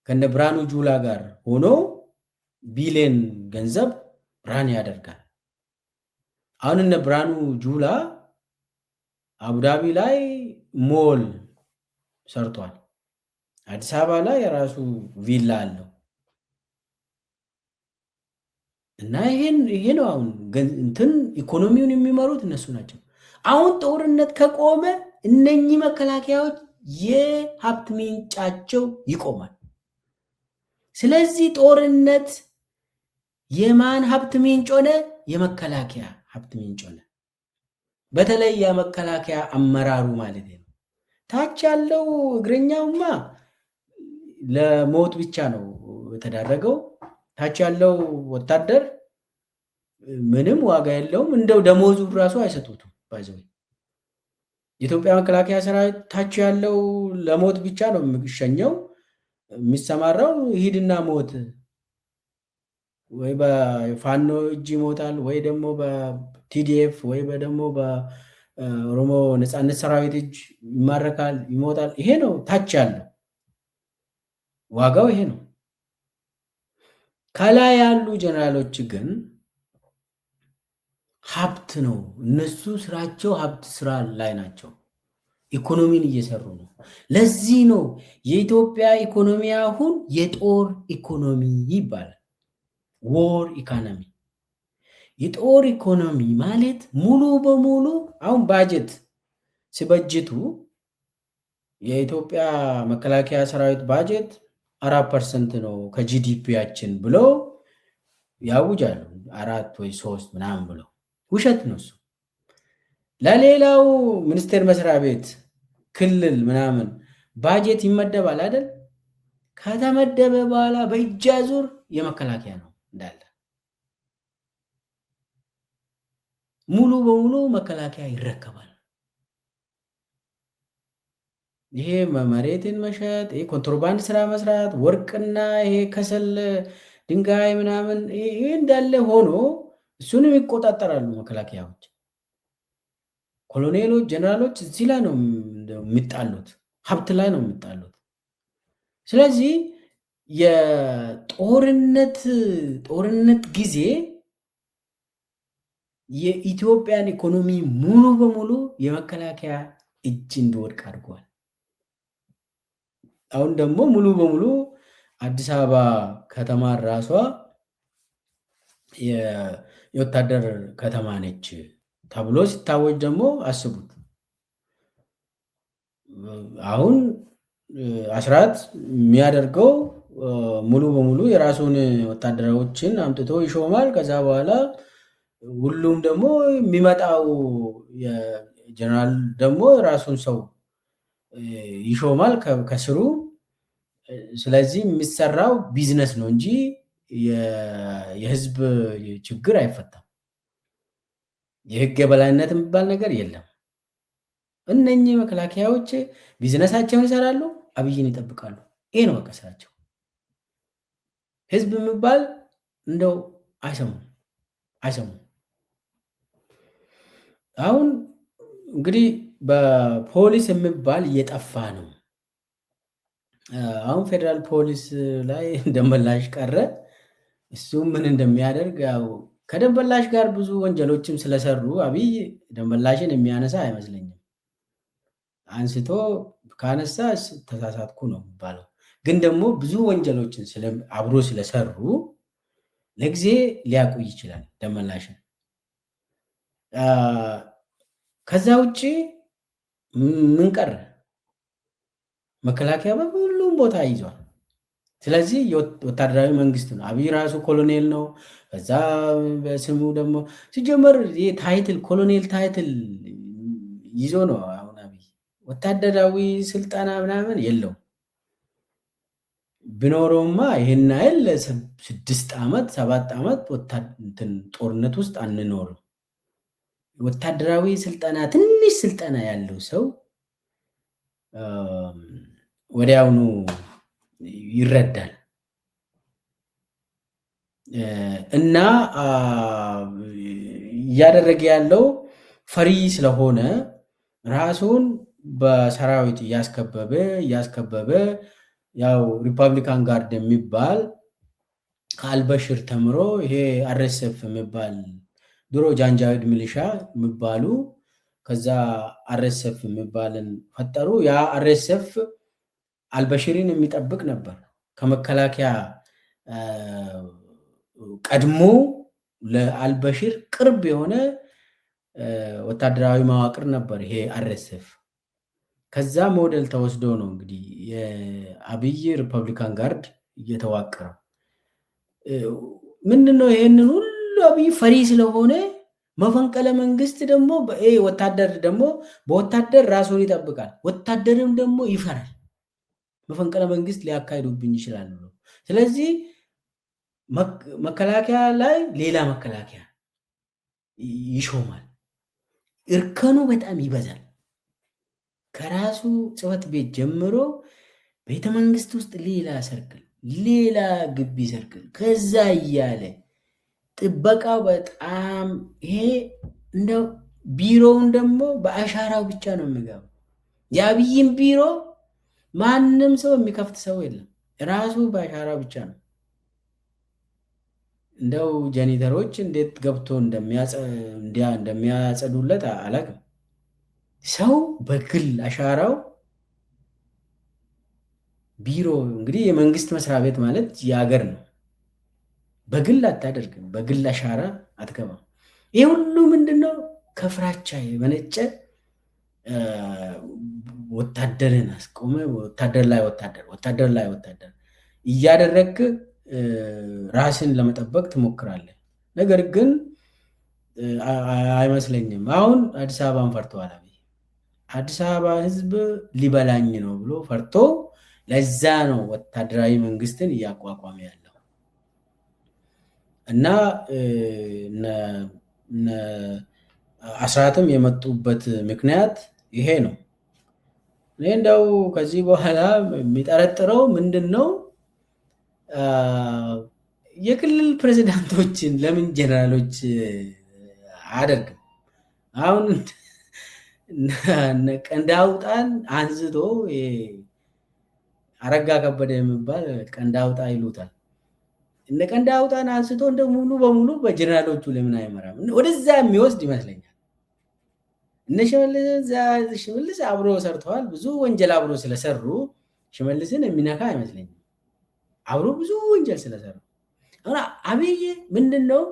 ከነ ብርሃኑ ጁላ ጋር ሆኖ ቢሊየን ገንዘብ ራን ያደርጋል። አሁን እነ ብርሃኑ ጁላ አቡዳቢ ላይ ሞል ሰርቷል። አዲስ አበባ ላይ የራሱ ቪላ አለው እና ይሄ ነው አሁን እንትን ኢኮኖሚውን የሚመሩት እነሱ ናቸው። አሁን ጦርነት ከቆመ እነኚህ መከላከያዎች የሀብት ምንጫቸው ይቆማል። ስለዚህ ጦርነት የማን ሀብት ምንጭ ሆነ? የመከላከያ ሀብት ምንጭ ሆነ። በተለይ የመከላከያ አመራሩ ማለት ነው። ታች ያለው እግረኛውማ ለሞት ብቻ ነው የተዳረገው። ታች ያለው ወታደር ምንም ዋጋ የለውም። እንደው ደሞዙ ራሱ አይሰጡትም። ባይዘው የኢትዮጵያ መከላከያ ሰራዊት ታች ያለው ለሞት ብቻ ነው የሚሸኘው። የሚሰማራው ሂድና ሞት፣ ወይ በፋኖ እጅ ይሞታል፣ ወይ ደግሞ በቲዲኤፍ ወይ ደግሞ በኦሮሞ ነፃነት ሰራዊት እጅ ይማረካል፣ ይሞታል። ይሄ ነው ታች ያለው ዋጋው፣ ይሄ ነው። ከላይ ያሉ ጀነራሎች ግን ሀብት ነው እነሱ ስራቸው፣ ሀብት ስራ ላይ ናቸው። ኢኮኖሚን እየሰሩ ነው። ለዚህ ነው የኢትዮጵያ ኢኮኖሚ አሁን የጦር ኢኮኖሚ ይባላል። ዎር ኢኮኖሚ። የጦር ኢኮኖሚ ማለት ሙሉ በሙሉ አሁን ባጀት ሲበጅቱ የኢትዮጵያ መከላከያ ሰራዊት ባጀት 4% ነው ከጂዲፒያችን ብለው ያውጃሉ። 4 ወይ 3 ምናምን ብለው ውሸት ነው እሱ። ለሌላው ሚኒስቴር መስሪያ ቤት ክልል ምናምን ባጀት ይመደባል አይደል? ከተመደበ በኋላ በእጅ አዙር የመከላከያ ነው እንዳለ ሙሉ በሙሉ መከላከያ ይረከባል። ይሄ መሬትን መሸጥ፣ ይሄ ኮንትሮባንድ ስራ መስራት፣ ወርቅና ይሄ ከሰል ድንጋይ ምናምን ይሄ እንዳለ ሆኖ እሱንም ይቆጣጠራሉ መከላከያዎች። ኮሎኔሎች፣ ጀነራሎች እዚህ ላይ ነው የሚጣሉት፣ ሀብት ላይ ነው የሚጣሉት። ስለዚህ የጦርነት ጊዜ የኢትዮጵያን ኢኮኖሚ ሙሉ በሙሉ የመከላከያ እጅ እንዲወድቅ አድርጓል። አሁን ደግሞ ሙሉ በሙሉ አዲስ አበባ ከተማ ራሷ የወታደር ከተማ ነች ተብሎ ሲታወጅ ደግሞ አስቡት። አሁን አስራት የሚያደርገው ሙሉ በሙሉ የራሱን ወታደሮችን አምጥቶ ይሾማል። ከዛ በኋላ ሁሉም ደግሞ የሚመጣው ጀነራል ደግሞ የራሱን ሰው ይሾማል ከስሩ። ስለዚህ የሚሰራው ቢዝነስ ነው እንጂ የህዝብ ችግር አይፈታም። የህግ የበላይነት የሚባል ነገር የለም። እነኚህ መከላከያዎች ቢዝነሳቸውን ይሰራሉ፣ አብይን ይጠብቃሉ። ይሄ ነው በቃ ስራቸው። ህዝብ የሚባል እንደው አይሰሙም። አሁን እንግዲህ በፖሊስ የሚባል እየጠፋ ነው። አሁን ፌዴራል ፖሊስ ላይ ደንበላሽ ቀረ። እሱ ምን እንደሚያደርግ ያው ከደንበላሽ ጋር ብዙ ወንጀሎችም ስለሰሩ አብይ ደንበላሽን የሚያነሳ አይመስለኝም። አንስቶ ካነሳ ተሳሳትኩ ነው የሚባለው። ግን ደግሞ ብዙ ወንጀሎችን አብሮ ስለሰሩ ለጊዜ ሊያቆይ ይችላል ደንበላሽን። ከዛ ውጭ ምን ቀረ? መከላከያ በሁሉም ቦታ ይዟል። ስለዚህ ወታደራዊ መንግስት ነው። አብይ ራሱ ኮሎኔል ነው። ከዛ በስሙ ደግሞ ሲጀመር ታይትል ኮሎኔል ታይትል ይዞ ነው። አሁን አብይ ወታደራዊ ስልጠና ምናምን የለውም። ቢኖረውማ ይሄን አይል 6 ዓመት 7 ዓመት ጦርነት ውስጥ አንኖርም። ወታደራዊ ስልጠና ትንሽ ስልጠና ያለው ሰው ወዲያውኑ ይረዳል። እና እያደረገ ያለው ፈሪ ስለሆነ ራሱን በሰራዊት እያስከበበ ያው ሪፐብሊካን ጋርድ የሚባል ከአልበሽር ተምሮ ይሄ አርኤስኤፍ የሚባል ድሮ ጃንጃዊድ ሚሊሻ የሚባሉ ከዛ አርኤስኤፍ የሚባልን ፈጠሩ። ያ አርኤስኤፍ አልበሽርን የሚጠብቅ ነበር። ከመከላከያ ቀድሞ ለአልበሽር ቅርብ የሆነ ወታደራዊ መዋቅር ነበር ይሄ አርኤስኤፍ። ከዛ ሞዴል ተወስዶ ነው እንግዲህ የአብይ ሪፐብሊካን ጋርድ እየተዋቀረው። ምንድነው ይሄንን ሁሉ አብይ ፈሪ ስለሆነ መፈንቅለ መንግስት ደግሞ ወታደር ደግሞ በወታደር ራሱን ይጠብቃል። ወታደርም ደግሞ ይፈራል። መፈንቅለ መንግስት ሊያካሂዱብኝ ይችላል ብሎ ስለዚህ መከላከያ ላይ ሌላ መከላከያ ይሾማል። እርከኑ በጣም ይበዛል። ከራሱ ጽሕፈት ቤት ጀምሮ ቤተመንግስት ውስጥ ሌላ ሰርክል፣ ሌላ ግቢ ሰርክል፣ ከዛ እያለ ጥበቃው በጣም ይሄ እንደው ቢሮውን ደግሞ በአሻራው ብቻ ነው የሚገባው። የአብይን ቢሮ ማንም ሰው የሚከፍት ሰው የለም። ራሱ በአሻራው ብቻ ነው። እንደው ጀኒተሮች እንዴት ገብቶ እንደሚያጸዱለት አላውቅም። ሰው በግል አሻራው ቢሮ እንግዲህ የመንግስት መስሪያ ቤት ማለት የሀገር ነው። በግል አታደርግም፣ በግል አሻራ አትገባም። ይህ ሁሉ ምንድነው? ከፍራቻ የመነጨ ወታደርን አስቆመ፣ ወታደር ላይ ወታደር እያደረግክ ራስን ለመጠበቅ ትሞክራለህ። ነገር ግን አይመስለኝም። አሁን አዲስ አበባን ፈርተዋል። አዲስ አበባ ህዝብ ሊበላኝ ነው ብሎ ፈርቶ ለዛ ነው ወታደራዊ መንግስትን እያቋቋመ ያለው እና አስራትም የመጡበት ምክንያት ይሄ ነው። እኔ እንደው ከዚህ በኋላ የሚጠረጥረው ምንድን ነው? የክልል ፕሬዚዳንቶችን ለምን ጀነራሎች አያደርግም? አሁን ቀንድ አውጣን አንስቶ አረጋ ከበደ የሚባል ቀንድ አውጣ ይሉታል። እነ ቀንድ አውጣን አንስቶ እንደ ሙሉ በሙሉ በጀነራሎቹ ለምን አይመራም? ወደዛ የሚወስድ ይመስለኛል። እነ ሽመልስ አብሮ ሰርተዋል። ብዙ ወንጀል አብሮ ስለሰሩ ሽመልስን የሚነካ አይመስለኝም። አብሮ ብዙ ወንጀል ስለሰሩ አብይ ምንድን ነው?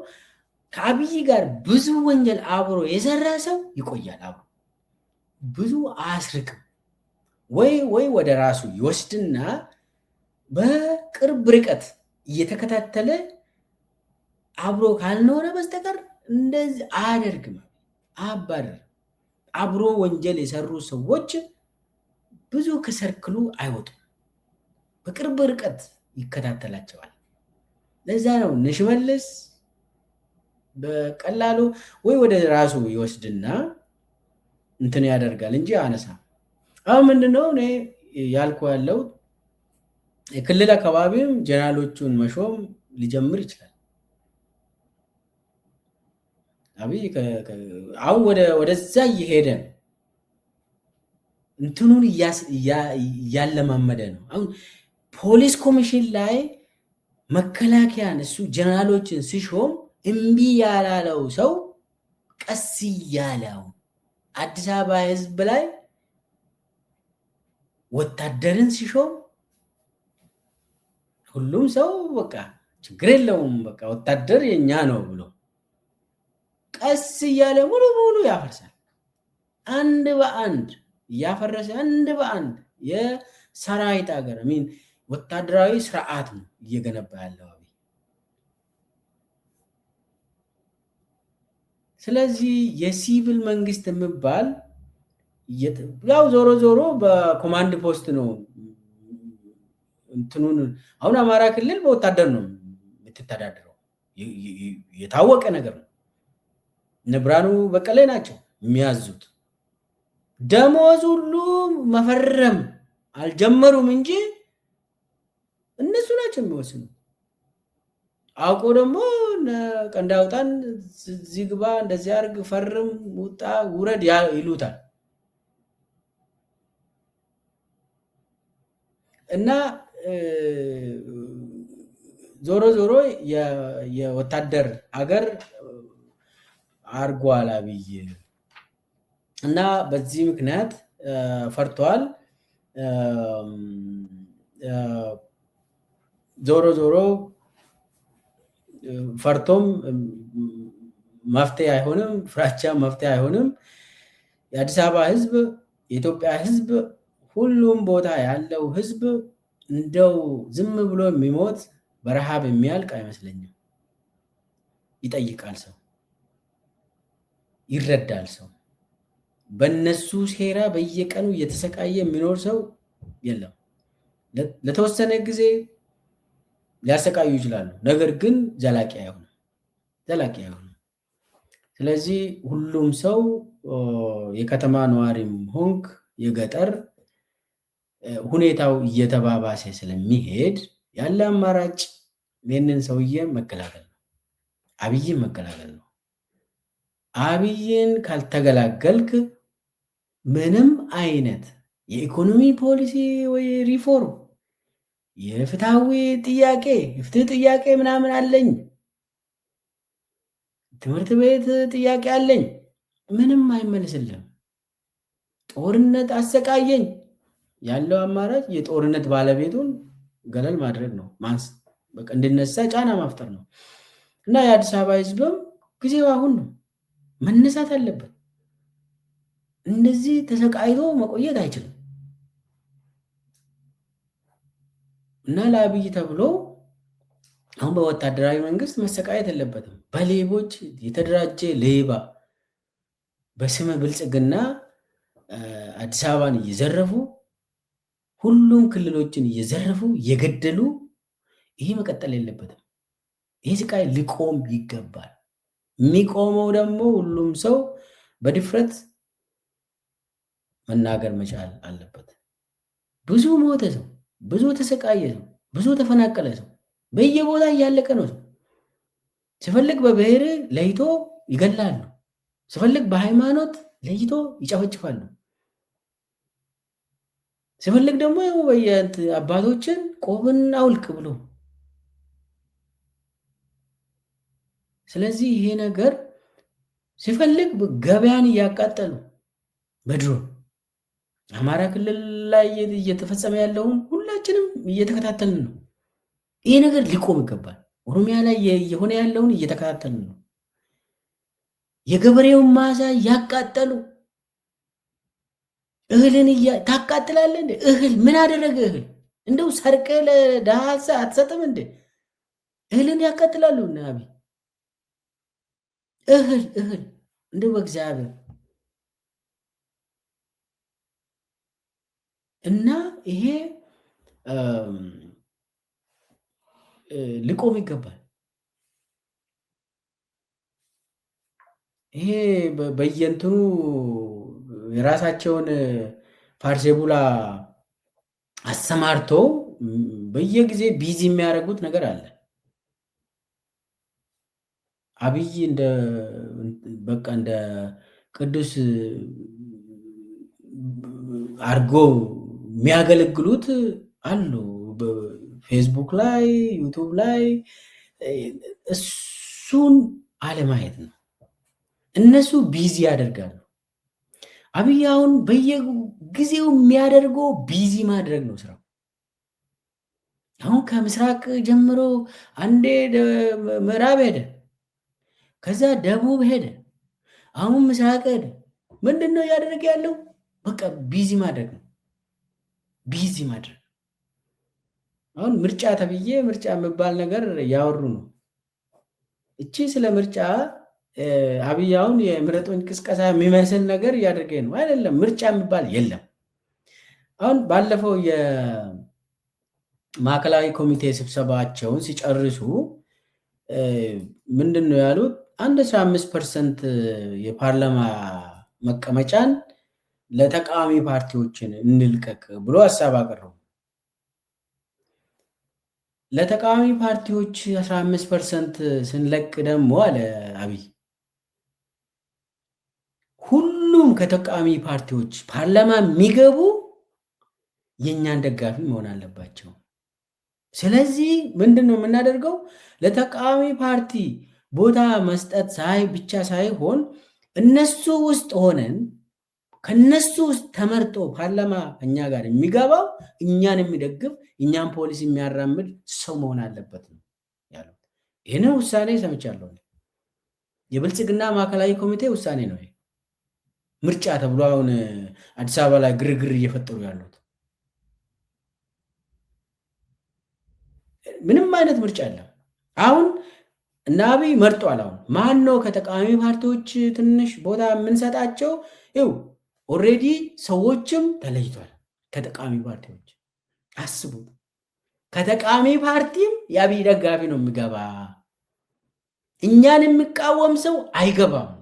ከአብይ ጋር ብዙ ወንጀል አብሮ የሰራ ሰው ይቆያል። አብሮ ብዙ አያስርቅም። ወይ ወደ ራሱ ይወስድና በቅርብ ርቀት እየተከታተለ አብሮ ካልኖረ በስተቀር እንደዚህ አያደርግም። አባረር አብሮ ወንጀል የሰሩ ሰዎች ብዙ ከሰርክሉ አይወጡም። በቅርብ ርቀት ይከታተላቸዋል። ለዛ ነው እነ ሽመልስ በቀላሉ ወይ ወደ ራሱ ይወስድና እንትን ያደርጋል እንጂ አነሳ። አሁን ምንድነው እኔ ያልኩ ያለው የክልል አካባቢም ጀነራሎቹን መሾም ሊጀምር ይችላል። አብይ አሁን ወደዛ እየሄደ ነው። እንትኑን እያለማመደ ነው። አሁን ፖሊስ ኮሚሽን ላይ መከላከያን እሱ ጀነራሎችን ሲሾም እምቢ ያላለው ሰው ቀስ እያለው አዲስ አበባ ህዝብ ላይ ወታደርን ሲሾም ሁሉም ሰው በቃ ችግር የለውም በቃ ወታደር የኛ ነው ብሎ ቀስ እያለ ሙሉ ሙሉ ያፈርሳል። አንድ በአንድ እያፈረሰ አንድ በአንድ የሰራዊት ሀገር ወታደራዊ ስርዓት ነው እየገነባ ያለው። ስለዚህ የሲቪል መንግስት የሚባል ያው ዞሮ ዞሮ በኮማንድ ፖስት ነው እንትኑን። አሁን አማራ ክልል በወታደር ነው የምትተዳደረው፣ የታወቀ ነገር ነው። እነ ብርሃኑ በቀለ ናቸው የሚያዙት። ደሞዝ ሁሉ መፈረም አልጀመሩም እንጂ እነሱ ናቸው የሚወስኑ። አውቆ ደግሞ ቀንድ አውጣን እዚህ ግባ፣ እንደዚህ አርግ፣ ፈርም፣ ውጣ፣ ውረድ ይሉታል። እና ዞሮ ዞሮ የወታደር ሀገር አርጓል አብይ እና በዚህ ምክንያት ፈርቷል። ዞሮ ዞሮ ፈርቶም መፍትሄ አይሆንም፣ ፍራቻ መፍትሄ አይሆንም። የአዲስ አበባ ህዝብ፣ የኢትዮጵያ ህዝብ፣ ሁሉም ቦታ ያለው ህዝብ እንደው ዝም ብሎ የሚሞት በረሃብ የሚያልቅ አይመስለኝም። ይጠይቃል ሰው፣ ይረዳል ሰው። በነሱ ሴራ በየቀኑ እየተሰቃየ የሚኖር ሰው የለም። ለተወሰነ ጊዜ ሊያሰቃዩ ይችላሉ፣ ነገር ግን ዘላቂ አይሆንም። ስለዚህ ሁሉም ሰው የከተማ ነዋሪም ሆንክ የገጠር ሁኔታው እየተባባሰ ስለሚሄድ ያለ አማራጭ ይህንን ሰውዬ መገላገል ነው፣ አብይን መገላገል ነው። አብይን ካልተገላገልክ ምንም አይነት የኢኮኖሚ ፖሊሲ ወይ ሪፎርም፣ የፍትሃዊ ጥያቄ፣ የፍትህ ጥያቄ ምናምን አለኝ ትምህርት ቤት ጥያቄ አለኝ፣ ምንም አይመልስልህም። ጦርነት አሰቃየኝ፣ ያለው አማራጭ የጦርነት ባለቤቱን ገለል ማድረግ ነው፣ ማንስ በቃ እንድነሳ ጫና ማፍጠር ነው። እና የአዲስ አበባ ህዝብም ጊዜው አሁን ነው፣ መነሳት አለበት። እንደዚህ ተሰቃይቶ መቆየት አይችልም። እና ለአብይ ተብሎ አሁን በወታደራዊ መንግስት መሰቃየት የለበትም። በሌቦች የተደራጀ ሌባ በስመ ብልጽግና አዲስ አበባን እየዘረፉ ሁሉም ክልሎችን እየዘረፉ እየገደሉ፣ ይሄ መቀጠል የለበትም። ይህ ስቃይ ሊቆም ይገባል። የሚቆመው ደግሞ ሁሉም ሰው በድፍረት መናገር መቻል አለበት። ብዙ ሞተ ሰው፣ ብዙ ተሰቃየ ሰው፣ ብዙ ተፈናቀለ ሰው፣ በየቦታ እያለቀ ነው ሰው። ሲፈልግ በብሔር ለይቶ ይገላሉ፣ ሲፈልግ በሃይማኖት ለይቶ ይጨፈጭፋሉ፣ ሲፈልግ ደግሞ አባቶችን ቆብን አውልቅ ብሎ። ስለዚህ ይሄ ነገር ሲፈልግ ገበያን እያቃጠሉ በድሮን አማራ ክልል ላይ እየተፈጸመ ያለውን ሁላችንም እየተከታተልን ነው። ይሄ ነገር ሊቆም ይገባል። ኦሮሚያ ላይ የሆነ ያለውን እየተከታተልን ነው። የገበሬውን ማሳ እያቃጠሉ እህልን ታቃጥላለህ እንዴ? እህል ምን አደረገ? እህል እንደው ሰርቀ ለድሃ አትሰጥም እንዴ? እህልን ያቃጥላሉ። እና አብይ እህል እንደው በእግዚአብሔር እና ይሄ ሊቆም ይገባል። ይሄ በየእንትኑ የራሳቸውን ፓርሴቡላ አሰማርቶ በየጊዜ ቢዚ የሚያደርጉት ነገር አለ። አብይ በቃ እንደ ቅዱስ አርጎ የሚያገለግሉት አሉ። ፌስቡክ ላይ ዩቱብ ላይ እሱን አለማየት ነው። እነሱ ቢዚ ያደርጋሉ። አብይ አሁን በየጊዜው የሚያደርገው ቢዚ ማድረግ ነው ስራው። አሁን ከምስራቅ ጀምሮ አንዴ ምዕራብ ሄደ፣ ከዛ ደቡብ ሄደ፣ አሁን ምስራቅ ሄደ። ምንድን ነው እያደረገ ያለው? በቃ ቢዚ ማድረግ ነው። ቢዚ ማድረግ አሁን ምርጫ ተብዬ ምርጫ የሚባል ነገር እያወሩ ነው። እቺ ስለ ምርጫ አብይ አሁን የምረጡኝ ቅስቀሳ የሚመስል ነገር እያደረገ ነው። አይደለም፣ ምርጫ የሚባል የለም። አሁን ባለፈው የማዕከላዊ ኮሚቴ ስብሰባቸውን ሲጨርሱ ምንድን ነው ያሉት? 15% የፓርላማ መቀመጫን ለተቃዋሚ ፓርቲዎችን እንልቀቅ ብሎ ሀሳብ አቀረቡ። ለተቃዋሚ ፓርቲዎች 15% ስንለቅ ደግሞ አለ አብይ፣ ሁሉም ከተቃዋሚ ፓርቲዎች ፓርላማ የሚገቡ የእኛን ደጋፊ መሆን አለባቸው። ስለዚህ ምንድን ነው የምናደርገው? ለተቃዋሚ ፓርቲ ቦታ መስጠት ብቻ ሳይሆን እነሱ ውስጥ ሆነን ከነሱ ውስጥ ተመርጦ ፓርላማ እኛ ጋር የሚገባው እኛን የሚደግፍ እኛን ፖሊሲ የሚያራምድ ሰው መሆን አለበት ነው ያለው። ይህንን ውሳኔ ሰምቻለሁ። የብልጽግና ማዕከላዊ ኮሚቴ ውሳኔ ነው። ምርጫ ተብሎ አሁን አዲስ አበባ ላይ ግርግር እየፈጠሩ ያሉት ምንም አይነት ምርጫ የለም። አሁን እና አብይ መርጧል። አሁን ማን ነው ከተቃዋሚ ፓርቲዎች ትንሽ ቦታ የምንሰጣቸው? ይው ኦልሬዲ ሰዎችም ተለይቷል ከተቃዋሚ ፓርቲዎች። አስቡት፣ ከተቃዋሚ ፓርቲም የአብይ ደጋፊ ነው የሚገባ፣ እኛን የሚቃወም ሰው አይገባም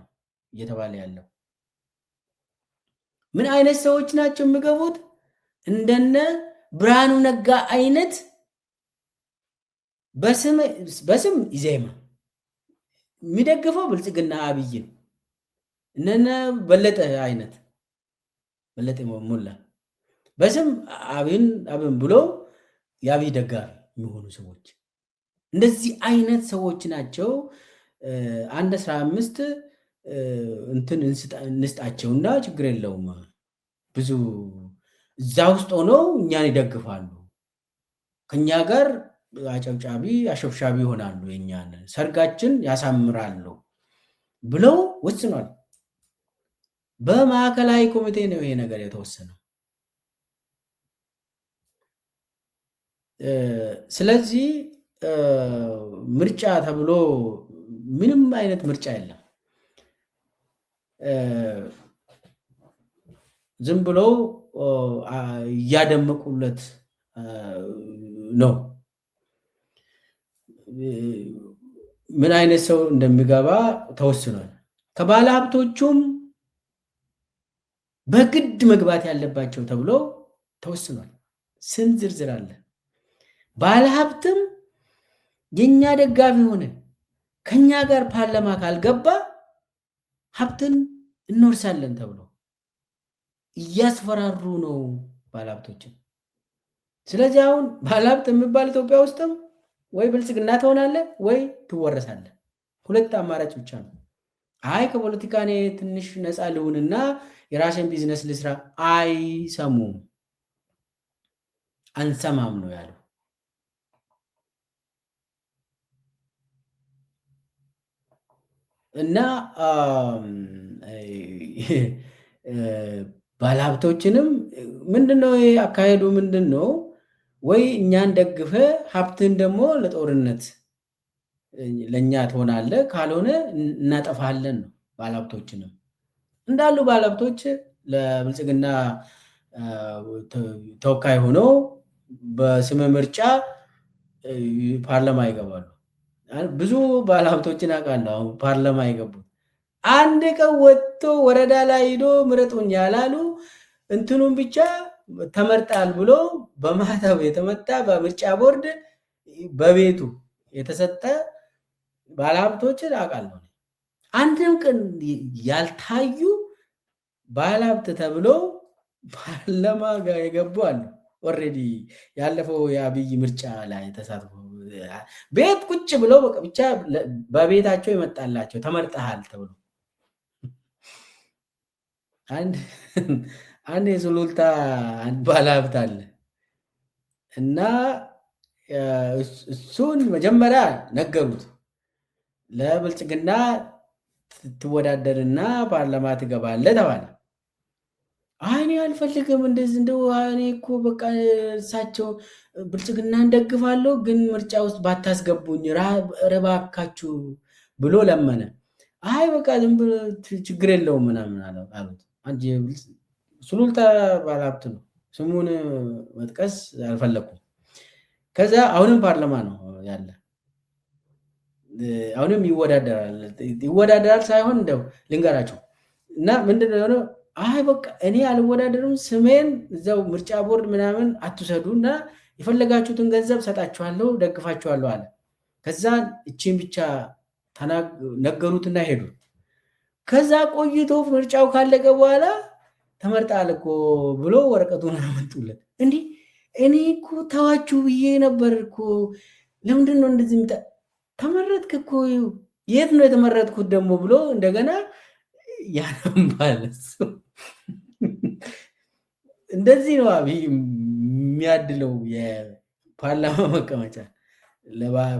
እየተባለ ያለው። ምን አይነት ሰዎች ናቸው የሚገቡት? እንደነ ብርሃኑ ነጋ አይነት በስም ኢዜማ የሚደግፈው ብልጽግና አብይን፣ እነነ በለጠ አይነት በለጠ ሞላ በስም አብን ብሎ የአብይ ደጋፊ የሚሆኑ ሰዎች፣ እንደዚህ አይነት ሰዎች ናቸው አንድ 15 እንትን እንስጣቸውና ችግር የለውም ብዙ እዛ ውስጥ ሆነው እኛን ይደግፋሉ፣ ከኛ ጋር አጨብጫቢ አሸብሻቢ ይሆናሉ፣ የኛን ሰርጋችን ያሳምራሉ ብለው ወስኗል። በማዕከላዊ ኮሚቴ ነው ይሄ ነገር የተወሰነው። ስለዚህ ምርጫ ተብሎ ምንም አይነት ምርጫ የለም። ዝም ብለው እያደመቁለት ነው። ምን አይነት ሰው እንደሚገባ ተወስኗል። ከባለ ሀብቶቹም በግድ መግባት ያለባቸው ተብሎ ተወስኗል። ስንት ዝርዝር አለ። ባለ ሀብትም የኛ ደጋፊ ሆነ ከኛ ጋር ፓርላማ ካልገባ ሀብትን እንወርሳለን ተብሎ እያስፈራሩ ነው ባለሀብቶችን። ስለዚህ አሁን ባለሀብት የሚባል ኢትዮጵያ ውስጥም ወይ ብልጽግና ትሆናለህ ወይ ትወረሳለህ። ሁለት አማራጭ ብቻ ነው። አይ ከፖለቲካ እኔ ትንሽ ነፃ ልሁንና የራሴን ቢዝነስ ልስራ፣ አይሰሙም። አንሰማም ነው ያለው። እና ባለሀብቶችንም ምንድነው አካሄዱ? ምንድን ነው? ወይ እኛን ደግፈ ሀብትን ደግሞ ለጦርነት ለእኛ ትሆናለህ፣ ካልሆነ እናጠፋለን ነው። ባለሀብቶችንም እንዳሉ ባለሀብቶች ለብልጽግና ተወካይ ሆነው በስመ ምርጫ ፓርላማ ይገባሉ። ብዙ ባለሀብቶችን አውቃለሁ አሁን ፓርላማ የገቡት። አንድ ቀን ወጥቶ ወረዳ ላይ ሂዶ ምረጡኝ ያላሉ እንትኑን ብቻ ተመርጣል ብሎ በማህተብ የተመታ በምርጫ ቦርድ በቤቱ የተሰጠ ባለሀብቶችን አውቃለሁ። አንድም ቀን ያልታዩ ባለሀብት ተብሎ ፓርላማ ጋር የገቡ አሉ። ኦልሬዲ ያለፈው የአብይ ምርጫ ላይ ተሳትፎ ቤት ቁጭ ብለው ብቻ በቤታቸው ይመጣላቸው ተመርጠሃል ተብሎ አንድ የሱሉልታ ባለሀብት አለ እና እሱን መጀመሪያ ነገሩት። ለብልጽግና ትወዳደርና ፓርላማ ትገባለህ ተባለ። አይ እኔ አልፈልግም እንደዚህ እንደው እኔ እኮ በቃ እሳቸው ብልጽግና እንደግፋለሁ ግን ምርጫ ውስጥ ባታስገቡኝ እባካችሁ ብሎ ለመነ። አይ በቃ ዝም ብሎ ችግር የለውም ምናምን አሉት። አንድ ሱሉልታ ባለሀብት ነው፣ ስሙን መጥቀስ አልፈለኩም። ከዛ አሁንም ፓርላማ ነው ያለ፣ አሁንም ይወዳደራል ሳይሆን እንደው ልንገራቸው እና ምንድን ነው የሆነው? አይ በቃ እኔ አልወዳደርም፣ ስሜን እዛው ምርጫ ቦርድ ምናምን አትውሰዱ እና የፈለጋችሁትን ገንዘብ ሰጣችኋለሁ፣ ደግፋችኋለሁ አለ። ከዛ እቺን ብቻ ነገሩትና ሄዱ። ከዛ ቆይቶ ምርጫው ካለቀ በኋላ ተመርጣል እኮ ብሎ ወረቀቱን አመጡለት። እንዲህ እኔ እኮ ተዋችሁ ብዬ ነበር እኮ ለምንድን ነው እንደዚህ ተመረጥክ እኮ የት ነው የተመረጥኩት ደግሞ ብሎ እንደገና ያነባል። እንደዚህ ነው አብይ የሚያድለው የፓርላማ መቀመጫ።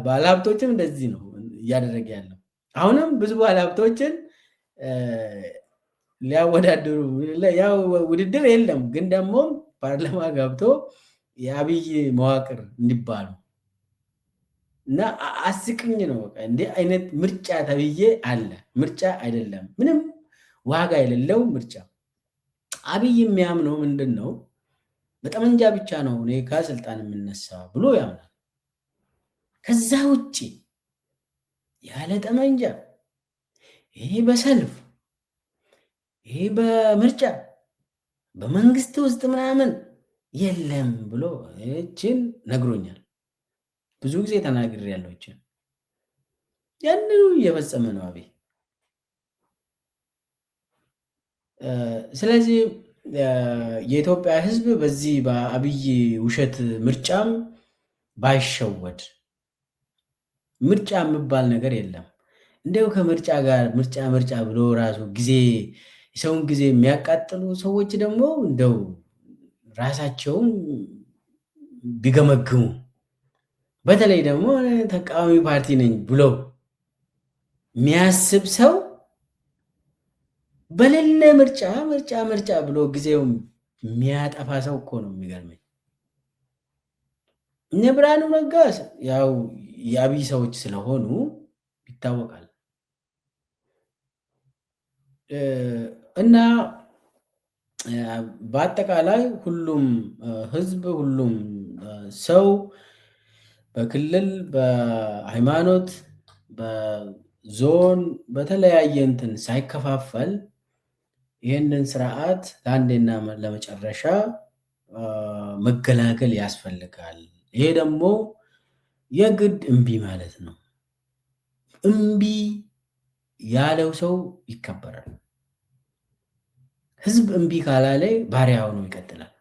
ባለሀብቶችም እንደዚህ ነው እያደረገ ያለው። አሁንም ብዙ ባለሀብቶችን ሊያወዳድሩ ያው ውድድር የለም፣ ግን ደግሞ ፓርላማ ገብቶ የአብይ መዋቅር እንዲባሉ እና አስቅኝ ነው። በቃ እንዲህ አይነት ምርጫ ተብዬ አለ። ምርጫ አይደለም፣ ምንም ዋጋ የሌለው ምርጫ። አብይ የሚያምነው ምንድን ነው? በጠመንጃ ብቻ ነው እኔ ከስልጣን የምነሳ ብሎ ያምናል። ከዛ ውጭ ያለ ጠመንጃ ይሄ በሰልፍ ይሄ በምርጫ በመንግስት ውስጥ ምናምን የለም ብሎ እችን ነግሮኛል። ብዙ ጊዜ ተናግሬያለሁ። እችን ያንኑ እየፈጸመ ነው አብይ። ስለዚህ የኢትዮጵያ ሕዝብ በዚህ በአብይ ውሸት ምርጫም ባይሸወድ፣ ምርጫ የሚባል ነገር የለም። እንደው ከምርጫ ጋር ምርጫ ብሎ ራሱ ጊዜ የሰውን ጊዜ የሚያቃጥሉ ሰዎች ደግሞ እንደው ራሳቸውን ቢገመግሙ፣ በተለይ ደግሞ ተቃዋሚ ፓርቲ ነኝ ብሎ የሚያስብ ሰው በሌለ ምርጫ ብሎ ጊዜው የሚያጠፋ ሰው እኮ ነው የሚገርመኝ። እነ ብርሃኑ ነጋ ያው የአብይ ሰዎች ስለሆኑ ይታወቃል። እና በአጠቃላይ ሁሉም ህዝብ፣ ሁሉም ሰው በክልል፣ በሃይማኖት፣ በዞን በተለያየ እንትን ሳይከፋፈል ይህንን ስርዓት ለአንዴና ለመጨረሻ መገላገል ያስፈልጋል። ይሄ ደግሞ የግድ እምቢ ማለት ነው። እምቢ ያለው ሰው ይከበራል። ህዝብ እምቢ ካላለ ባሪያ ሆኖ ይቀጥላል።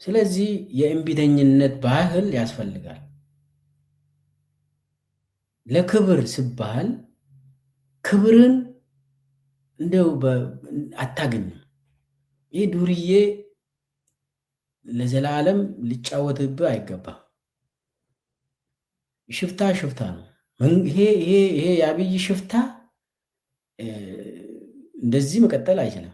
ስለዚህ የእምቢተኝነት ባህል ያስፈልጋል። ለክብር ሲባል ክብርን እንደው አታገኝም። ይህ ዱርዬ ለዘላለም ሊጫወትብህ አይገባም። ሽፍታ ነው። ይሄ የአብይ ሽፍታ እንደዚህ መቀጠል አይችልም።